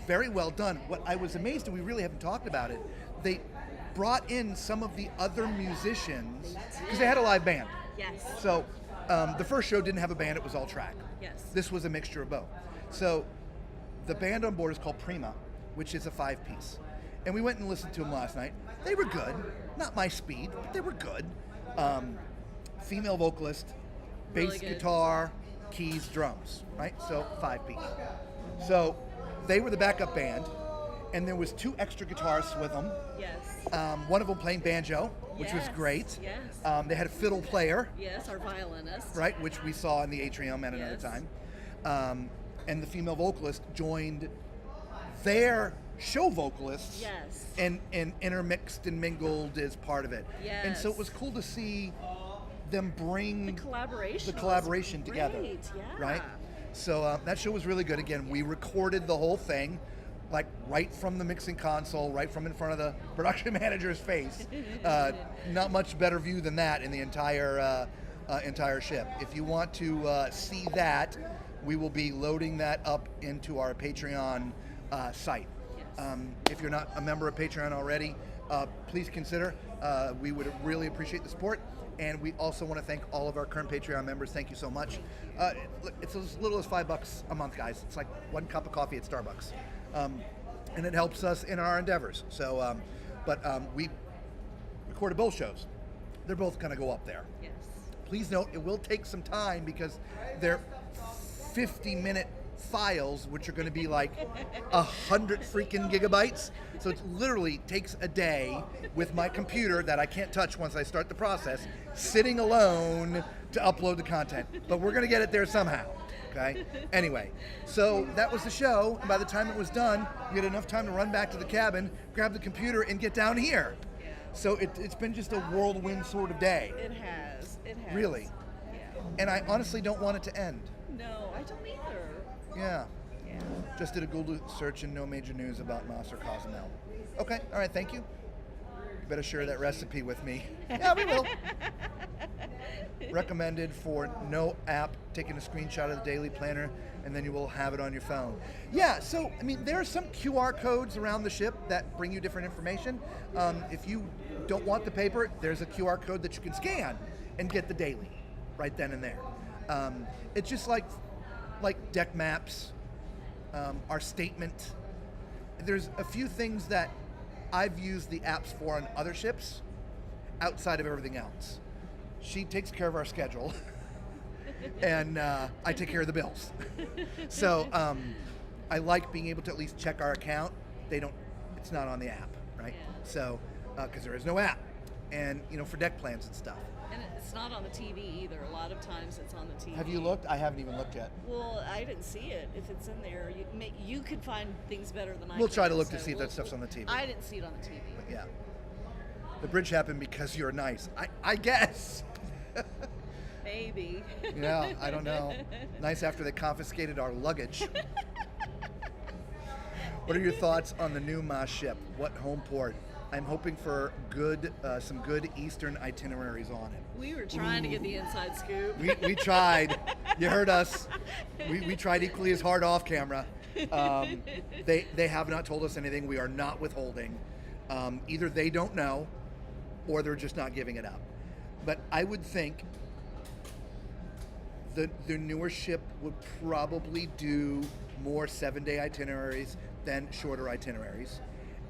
Very well done. What I was amazed, and we really haven't talked about it, they brought in some of the other musicians, because they had a live band. Yes. So the first show didn't have a band, it was all track. Yes. This was a mixture of both. So the band on board is called Prima, which is a 5-piece. And we went and listened to them last night. They were good. Not my speed, but they were good. Female vocalist, bass Really good. guitar, keys, drums, right? So 5-piece. So they were the backup band, and there was 2 extra guitarists with them. Yes. One of them playing banjo, which was Yes, great. yes. They had a fiddle player, Yes, our violinist. right, which we saw in the atrium at another Yes. time. And the female vocalist joined their show vocalists Yes. and intermixed and mingled as part of it. And so it was Yes. cool to see them bring The collaboration. the was collaboration together, great, yeah. right? So that show was really good. Again, we recorded the whole thing, like right from the mixing console, right from in front of the production manager's face. Not much better view than that in the entire ship. If you want to see that, we will be loading that up into our Patreon site. If you're not a member of Patreon already, please consider. We would really appreciate the support. And we also want to thank all of our current Patreon members. Thank you so much. It's as little as $5 a month, guys. It's like one cup of coffee at Starbucks. And it helps us in our endeavors. So, we recorded both shows. They're both going to go up there. Yes. Please note, it will take some time because they're 50-minute files, which are going to be like 100 freaking gigabytes. So it literally takes a day with my computer that I can't touch once I start the process, sitting alone to upload the content. But we're going to get it there somehow. Okay? Anyway, so that was the show. And by the time it was done, we had enough time to run back to the cabin, grab the computer, and get down here. Yeah. So it's been just a whirlwind sort of day. It has. It has. Really. Yeah. And I honestly don't want it to end. No, I don't either. Yeah. Yeah. Just did a Google search and no major news about Mas or Cozumel. Okay, all right, thank you. You better share that recipe with me. Yeah, we will. Recommended for no app, taking a screenshot of the daily planner, and then you will have it on your phone. Yeah, so, I mean, there are some QR codes around the ship that bring you different information. If you don't want the paper, there's a QR code that you can scan and get the daily right then and there. It's just like deck maps, our statement. There's a few things that I've used the apps for on other ships outside of everything else. She takes care of our schedule and I take care of the bills. So I like being able to at least check our account. It's not on the app, right? Yeah. So, because there is no app. And, for deck plans and stuff. And it's not on the TV either. A lot of times it's on the TV. Have you looked? I haven't even looked yet. Well, I didn't see it. If it's in there, you could find things better than I We'll can, try to look to so see if that stuff's on the TV. I didn't see it on the TV. But yeah. The bridge happened because you're nice. I guess. Maybe. Yeah, I don't know. Nice after they confiscated our luggage. What are your thoughts on the new Mas ship? What home port? I'm hoping for some good Eastern itineraries on it. We were trying to get the inside scoop. We tried. You heard us. We tried equally as hard off camera. They have not told us anything. We are not withholding. Either they don't know, or they're just not giving it up. But I would think the newer ship would probably do more 7-day itineraries than shorter itineraries.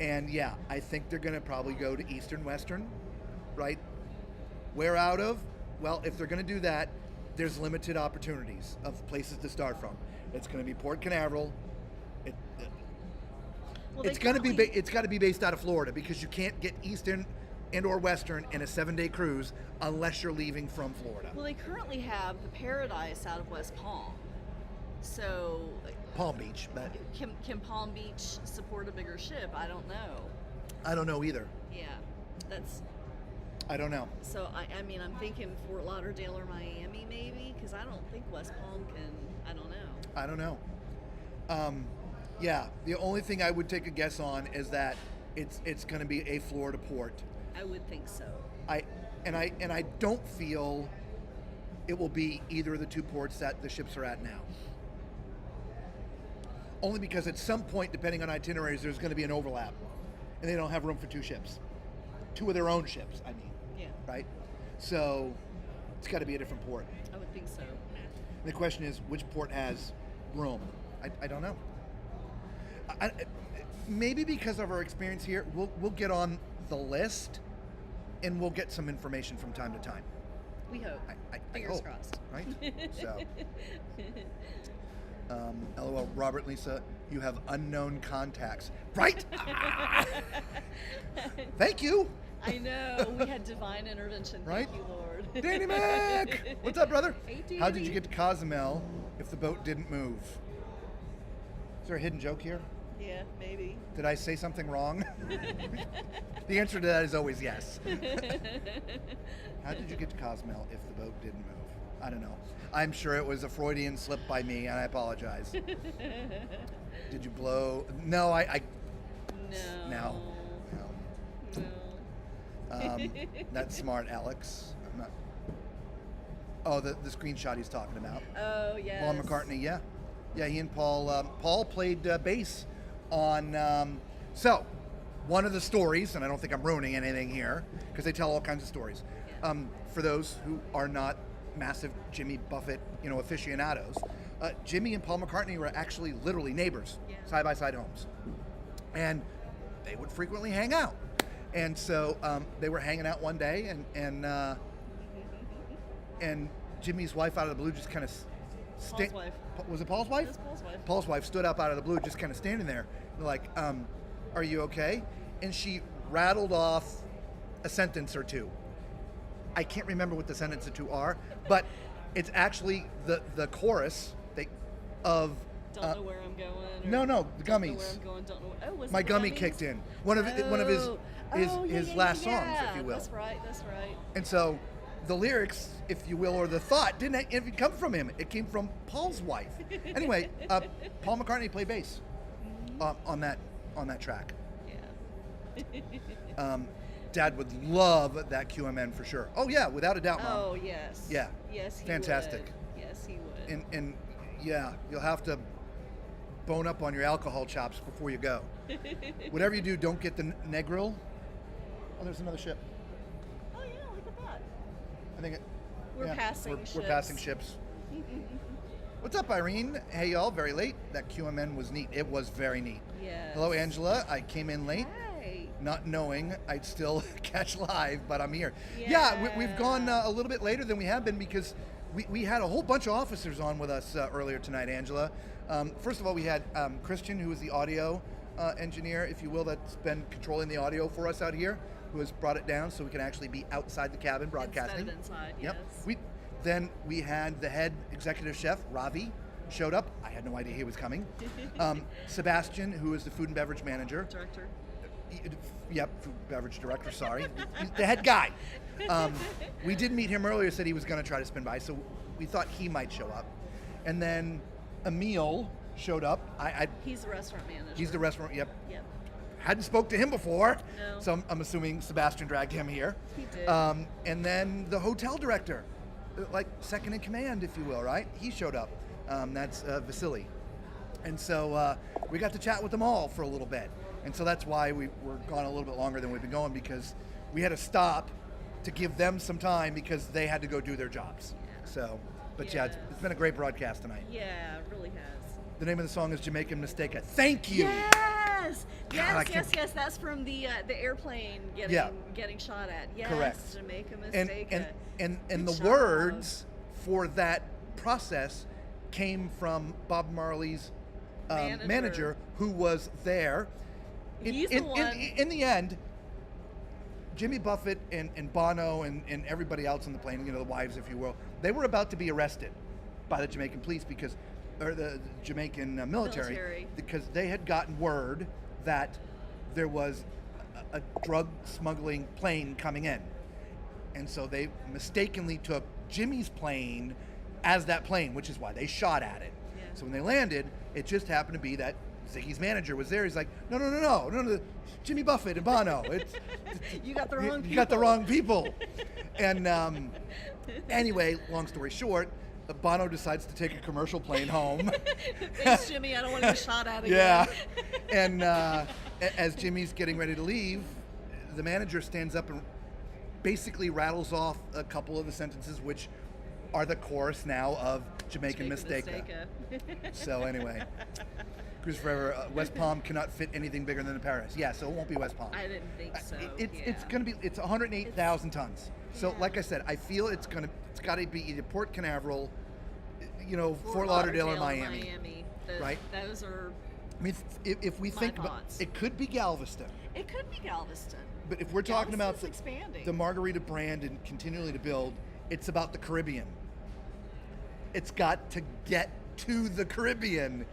And yeah, I think they're going to probably go to Eastern Western, right? Where out of? Well, if they're going to do that, there's limited opportunities of places to start from. It's going to be Port Canaveral. It's got to be based out of Florida because you can't get Eastern and or Western in a 7-day cruise unless you're leaving from Florida. Well, they currently have the Paradise out of West Palm. So Palm Beach, but can Palm Beach support a bigger ship? I don't know. I don't know either. Yeah, I don't know. So I mean, I'm thinking Fort Lauderdale or Miami maybe, because I don't think West Palm can. I don't know. Yeah, the only thing I would take a guess on is that it's going to be a Florida port. I would think so. I don't feel it will be either of the two ports that the ships are at now. Only because at some point, depending on itineraries, there's going to be an overlap, and they don't have room for two ships, two of their own ships. I mean, Yeah. right? So it's got to be a different port. I would think so. And the question is, which port has room? I don't know. Maybe because of our experience here, we'll get on the list, and we'll get some information from time to time. We hope. I Fingers hope, crossed. right? So, LOL, Robert and Lisa, you have unknown contacts, right? Thank you. I know. We had divine intervention. Right? Thank you, Lord. Danny Mac! What's up, brother? Hey, Danny. How did you get to Cozumel if the boat didn't move? Is there a hidden joke here? Yeah, maybe. Did I say something wrong? The answer to that is always yes. How did you get to Cozumel if the boat didn't move? I don't know. I'm sure it was a Freudian slip by me, and I apologize. Did you blow? No, I No. No. That's smart, Alex. I'm not. Oh, the screenshot he's talking about. Oh, yes. Paul McCartney, yeah. Yeah, he and Paul. Paul played bass on. So, one of the stories, and I don't think I'm ruining anything here, because they tell all kinds of stories. For those who are not massive Jimmy Buffett, aficionados, Jimmy and Paul McCartney were actually literally neighbors, side-by-side homes. And they would frequently hang out. And so they were hanging out one day, and Jimmy's wife out of the blue just kind of... Paul's wife. Was it Paul's wife? It was Paul's wife. Paul's wife stood up out of the blue, just kind of standing there, like, are you okay? And she rattled off a sentence or two. I can't remember what the sentence or two are, but it's actually the chorus of... Don't know where I'm going. No, the Don't know gummies. where I'm going. Don't know. Oh, was My it Gummy Gummies? kicked in. One of his last songs, if you will. That's right. And so the lyrics, if you will, or the thought didn't even come from him. It came from Paul's wife. Anyway, Paul McCartney played bass on that track. Yeah. Dad would love that QMN for sure. Oh yeah, without a doubt, Mom. Oh yes. Yeah. Yes, he Fantastic. would. Yes, he would. And yeah, you'll have to bone up on your alcohol chops before you go. Whatever you do, don't get the Negril. Oh, there's another ship. Oh yeah, look at that. I think We're passing ships. We're passing ships. What's up, Irene? Hey, y'all. Very late. That QMN was neat. It was very neat. Yes. Hello, Angela. I came in late, Hey. not knowing I'd still catch live, but I'm here. Yeah. We've gone a little bit later than we have been because we had a whole bunch of officers on with us earlier tonight, Angela. First of all, we had Christian, who is the audio engineer, if you will, that's been controlling the audio for us out here, who has brought it down so we can actually be outside the cabin broadcasting. Instead of inside, Yep. yes. Then we had the head executive chef, Ravi, showed up. I had no idea he was coming. Sebastian, who is the food and beverage manager. Director. Yep, food and beverage director, sorry. He's the head guy. We did meet him earlier, said he was going to try to spin by, so we thought he might show up. And then Emil showed up. He's the restaurant manager. He's the restaurant, yep. Yep. Hadn't spoke to him before, No. so I'm assuming Sebastian dragged him here. He did. And then the hotel director, like second in command, if you will, right? He showed up. That's Vasily. And so we got to chat with them all for a little bit. And so that's why we were gone a little bit longer than we've been going, because we had to stop to give them some time because they had to go do their jobs. So, but yeah, it's been a great broadcast tonight. Yeah, it really has. The name of the song is Jamaican Mistake. Thank you. Yes, God, yes. That's from the airplane getting shot at. Yes, Correct. Jamaica Mistake. And Good the job. words for that process came from Bob Marley's manager, who was there. He's the one. In the end, Jimmy Buffett and Bono and everybody else on the plane, the wives, if you will, they were about to be arrested by the Jamaican police or the Jamaican military, because they had gotten word that there was a drug smuggling plane coming in. And so they mistakenly took Jimmy's plane as that plane, which is why they shot at it. Yeah. So when they landed, it just happened to be that Ziggy's manager was there. He's like, no, Jimmy Buffett and Bono. You got the wrong people. You got the wrong people. And anyway, long story short, Bono decides to take a commercial plane home. Thanks, Jimmy. I don't want to be shot at again. Yeah. And as Jimmy's getting ready to leave, the manager stands up and basically rattles off a couple of the sentences, which are the chorus now of Jamaican Mistake. So anyway, Cruise Forever, West Palm cannot fit anything bigger than Paris. Yeah, so it won't be West Palm. I didn't think so. It's going to be 108,000 tons. So like I said, I feel it's got to be either Port Canaveral, Fort Lauderdale or Miami. Right? Those are. I mean, if we think about thoughts. it, could be Galveston. It could be Galveston. But if we're talking about It's expanding. the Margarita brand and continually to build, it's about the Caribbean. It's got to get to the Caribbean.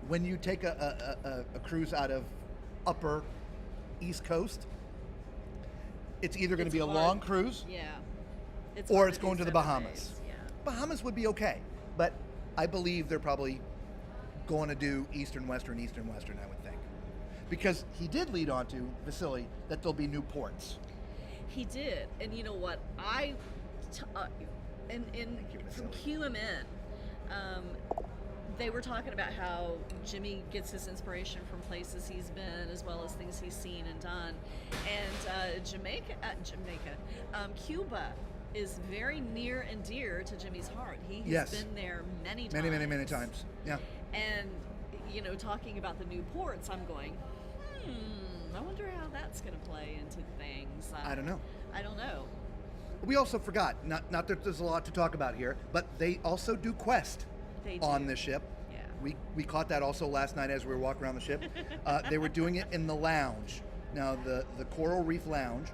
When you take a cruise out of upper East Coast, it's either going to be a hard. long cruise Yeah. or hard it's to going do to the 7 Bahamas. days. Yeah. Bahamas would be okay, but I believe they're probably going to do Eastern, Western, I would think. Because he did lead on to, Vasily, that there'll be new ports. He did, and you know what? From QMN, they were talking about how Jimmy gets his inspiration from places he's been, as well as things he's seen and done. And Cuba is very near and dear to Jimmy's heart. He has Yes. been there many times. Many times. Yeah. And talking about the new ports, I'm going, I wonder how that's going to play into things. I don't know. I don't know. We also forgot, not that there's a lot to talk about here, but they also do Quest They do. on the ship. Yeah. We caught that also last night as we were walking around the ship. They were doing it in the lounge. Now the Coral Reef Lounge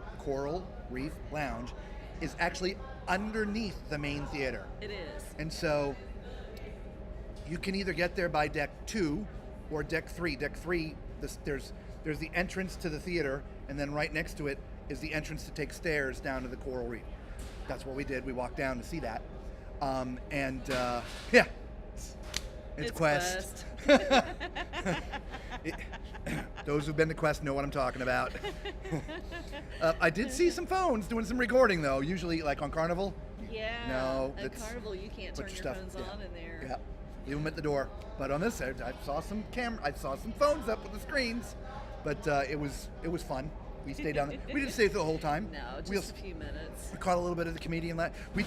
is actually underneath the main theater. It is. And so you can either get there by deck 2 or deck 3. Deck 3, there's the entrance to the theater, and then right next to it is the entrance to take stairs down to the Coral Reef. That's what we did. We walked down to see that. Yeah, it's Quest. Those who've been to Quest know what I'm talking about. I did see some phones doing some recording, though. Usually, like on Carnival. Yeah. No, At that's Carnival, you can't put turn your your stuff- phones yeah. on in there. Yeah, leave them at the door. But on this side, I saw some phones up with the screens. But it was fun. We stayed down there. We didn't stay the whole time. No, We just a few minutes. we caught a little bit of the comedian life. We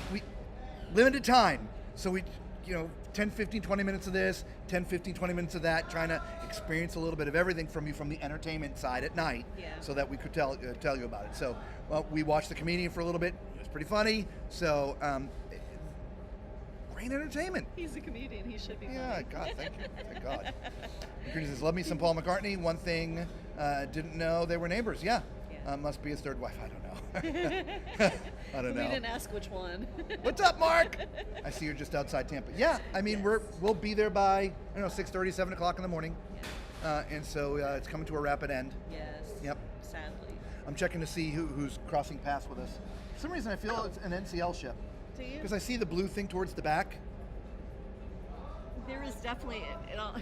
limited time, so we 10, 15, 20 minutes of this, 10, 15, 20 minutes of that, trying to experience a little bit of everything from you from the entertainment side at night, Yeah. so that we could tell you about it. So we watched the comedian for a little bit. It was pretty funny. So great entertainment. He's a comedian. He should be Yeah, funny. God, thank you. Thank God. Green says, love me some Paul McCartney. One thing, didn't know they were neighbors. Yeah. Yeah. Must be his third wife. I don't know. I don't know. We didn't ask which one. What's up, Mark? I see you're just outside Tampa. Yeah, I mean, Yes. we'll be there by, 6:30, 7 o'clock in the morning. And so it's coming to a rapid end. Yes. Yep. Sadly. I'm checking to see who's crossing paths with us. For some reason, I feel it's an NCL ship. Do you? Because I see the blue thing towards the back. There is definitely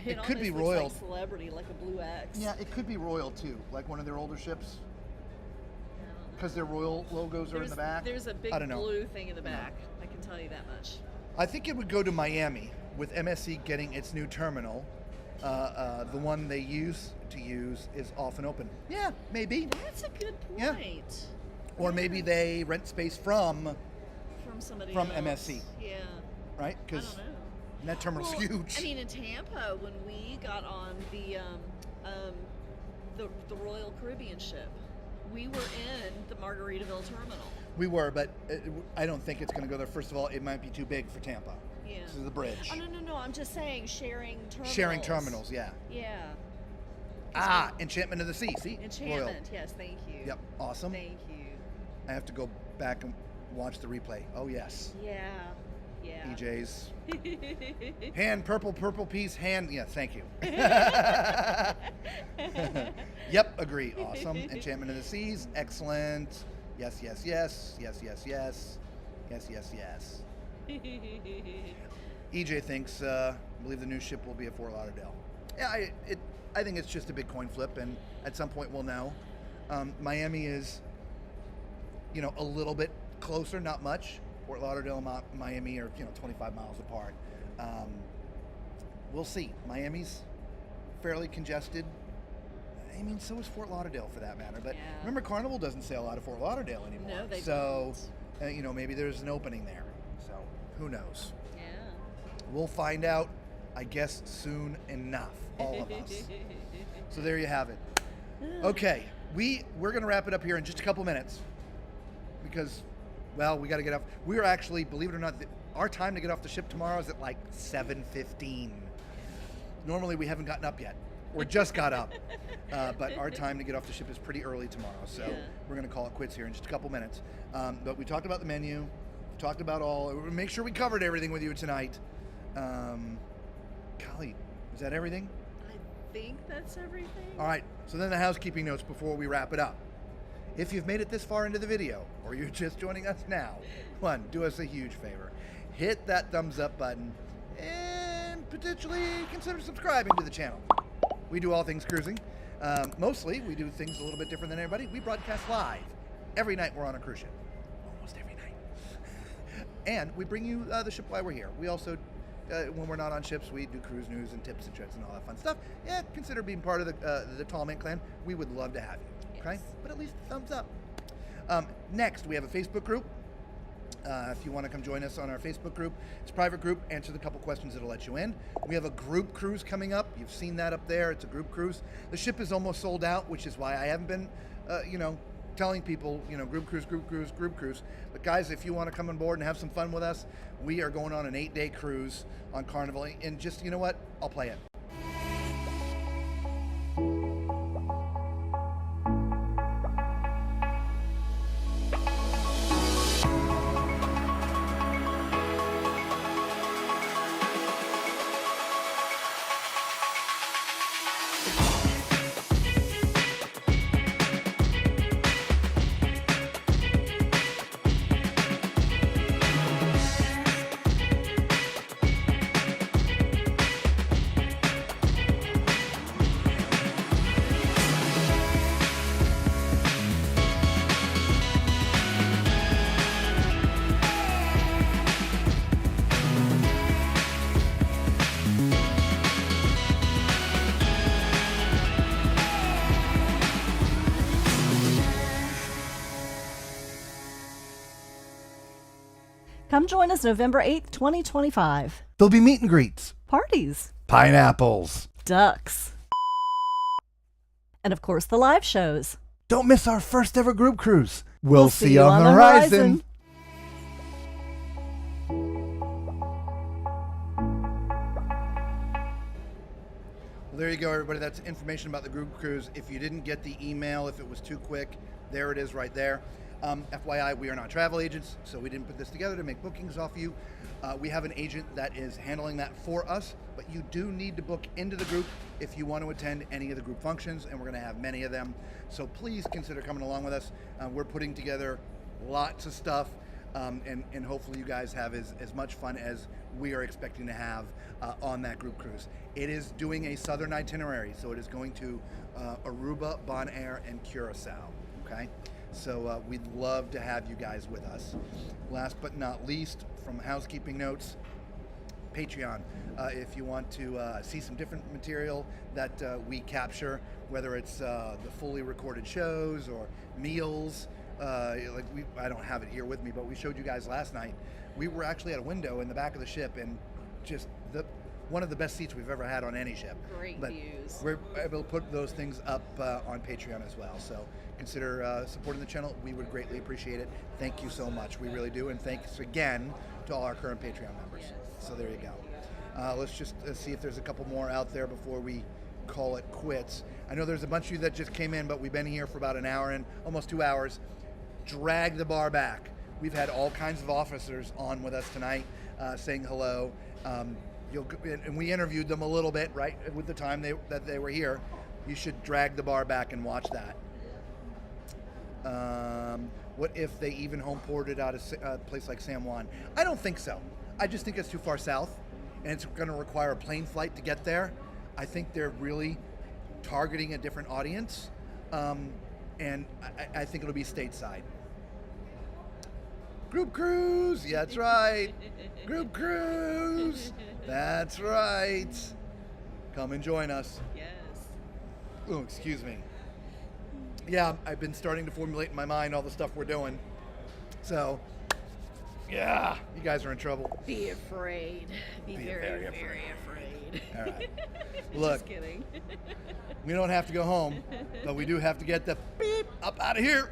It could be almost looks Royal. like Celebrity, like a blue X. Yeah, it could be Royal too, like one of their older ships. I don't know. Because their Royal logos are in the back. There's a big I don't know. blue thing in the back. I can tell you that much. I think it would go to Miami with MSC getting its new terminal. The one they used to use is off and open. Yeah, maybe. That's a good Yeah. point. Or maybe they rent space from From from else. MSC. Yeah. right? I Because don't know. that terminal's Well, huge. I mean, in Tampa, when we got on the Royal Caribbean ship, we were in the Margaritaville terminal. We were, but I don't think it's going to go there. First of all, it might be too big for Tampa. Yeah. This is the bridge. Oh no! I'm just saying sharing terminals. Sharing terminals, yeah. Yeah. Enchantment of the Sea. See? Enchantment. Royal. Yes. Thank you. Yep. Awesome. Thank you. I have to go back and watch the replay. Oh yes. Yeah. Yeah. EJ's hand purple piece hand. Yeah. Thank you. Yep. Agree. Awesome. Enchantment of the Seas. Excellent. Yes. Yes. Yes. Yes. Yes. Yes. Yes. Yes. Yes. EJ thinks, believe the new ship will be at Fort Lauderdale. Yeah, I think it's just a big coin flip, and at some point we'll know. Miami is, a little bit closer, not much. Fort Lauderdale and Miami are, 25 miles apart. We'll see. Miami's fairly congested. I mean, so is Fort Lauderdale for that matter. But Yeah. remember, Carnival doesn't sail out of Fort Lauderdale anymore. No, they so, don't. maybe there's an opening there. So, who knows? Yeah. We'll find out, I guess, soon enough, all of us. So there you have it. Okay, we're going to wrap it up here in just a couple minutes because, well, we got to get off. We're actually, believe it or not, our time to get off the ship tomorrow is at like 7:15. Normally we haven't gotten up yet. or just got up. But our time to get off the ship is pretty early tomorrow, so we're going to call it quits here in just a couple minutes. But we talked about the menu, we talked about make sure we covered everything with you tonight. Kali, is that everything? I think that's everything. All right, so then the housekeeping notes before we wrap it up. If you've made it this far into the video, or you're just joining us now, one, do us a huge favor. Hit that thumbs up button and potentially consider subscribing to the channel. We do all things cruising. Mostly, we do things a little bit different than everybody. We broadcast live every night we're on a cruise ship. Almost every night. And we bring you the ship while we're here. We also, when we're not on ships, we do cruise news and tips and tricks and all that fun stuff. Yeah, consider being part of the Tall Man Clan. We would love to have you, okay? But at least thumbs up. Next, we have a Facebook group. If you want to come join us on our Facebook group, it's a private group. Answer the couple questions that'll let you in. We have a group cruise coming up. You've seen that up there. It's a group cruise. The ship is almost sold out, which is why I haven't been, telling people, group cruise, group cruise, group cruise. But guys, if you want to come on board and have some fun with us, we are going on an 8-day cruise on Carnival. And just, you know what? I'll play it. Come join us November 8th, 2025. There'll be meet and greets, Parties, pineapples, ducks, and of course the live shows. Don't miss our first ever group cruise. We'll see you on the horizon. Well, there you go, everybody. That's information about the group cruise. If you didn't get the email, if it was too quick, there it is right there. FYI, we are not travel agents, so we didn't put this together to make bookings off you. We have an agent that is handling that for us, but you do need to book into the group if you want to attend any of the group functions, and we're going to have many of them. So please consider coming along with us. We're putting together lots of stuff, and hopefully you guys have as much fun as we are expecting to have on that group cruise. It is doing a southern itinerary, so it is going to Aruba, Bonaire, and Curacao, okay? So we'd love to have you guys with us. Last but not least, from housekeeping notes, Patreon. If you want to see some different material that we capture, whether it's the fully recorded shows or meals, I don't have it here with me, but we showed you guys last night. We were actually at a window in the back of the ship, and just one of the best seats we've ever had on any ship. Great views. We're able to put those things up on Patreon as well. So consider supporting the channel. We would greatly appreciate it. Thank you so much. We really do. And thanks again to all our current Patreon members. Yes. So there you go. Let's just see if there's a couple more out there before we call it quits. I know there's a bunch of you that just came in, but we've been here for about an hour and almost 2 hours. Drag the bar back. We've had all kinds of officers on with us tonight saying hello. And we interviewed them a little bit, right, with the time that they were here. You should drag the bar back and watch that. What if they even home ported out a place like San Juan? I don't think so. I just think it's too far south, and it's going to require a plane flight to get there. I think they're really targeting a different audience, and I think it'll be stateside. Group cruise, yeah, that's right. Group cruise, that's right. Come and join us. Yes. Oh, excuse me. Yeah, I've been starting to formulate in my mind all the stuff we're doing. So, yeah, you guys are in trouble. Be afraid. Be very, very afraid. All right. Look, Just kidding. we don't have to go home, but we do have to get the beep up out of here.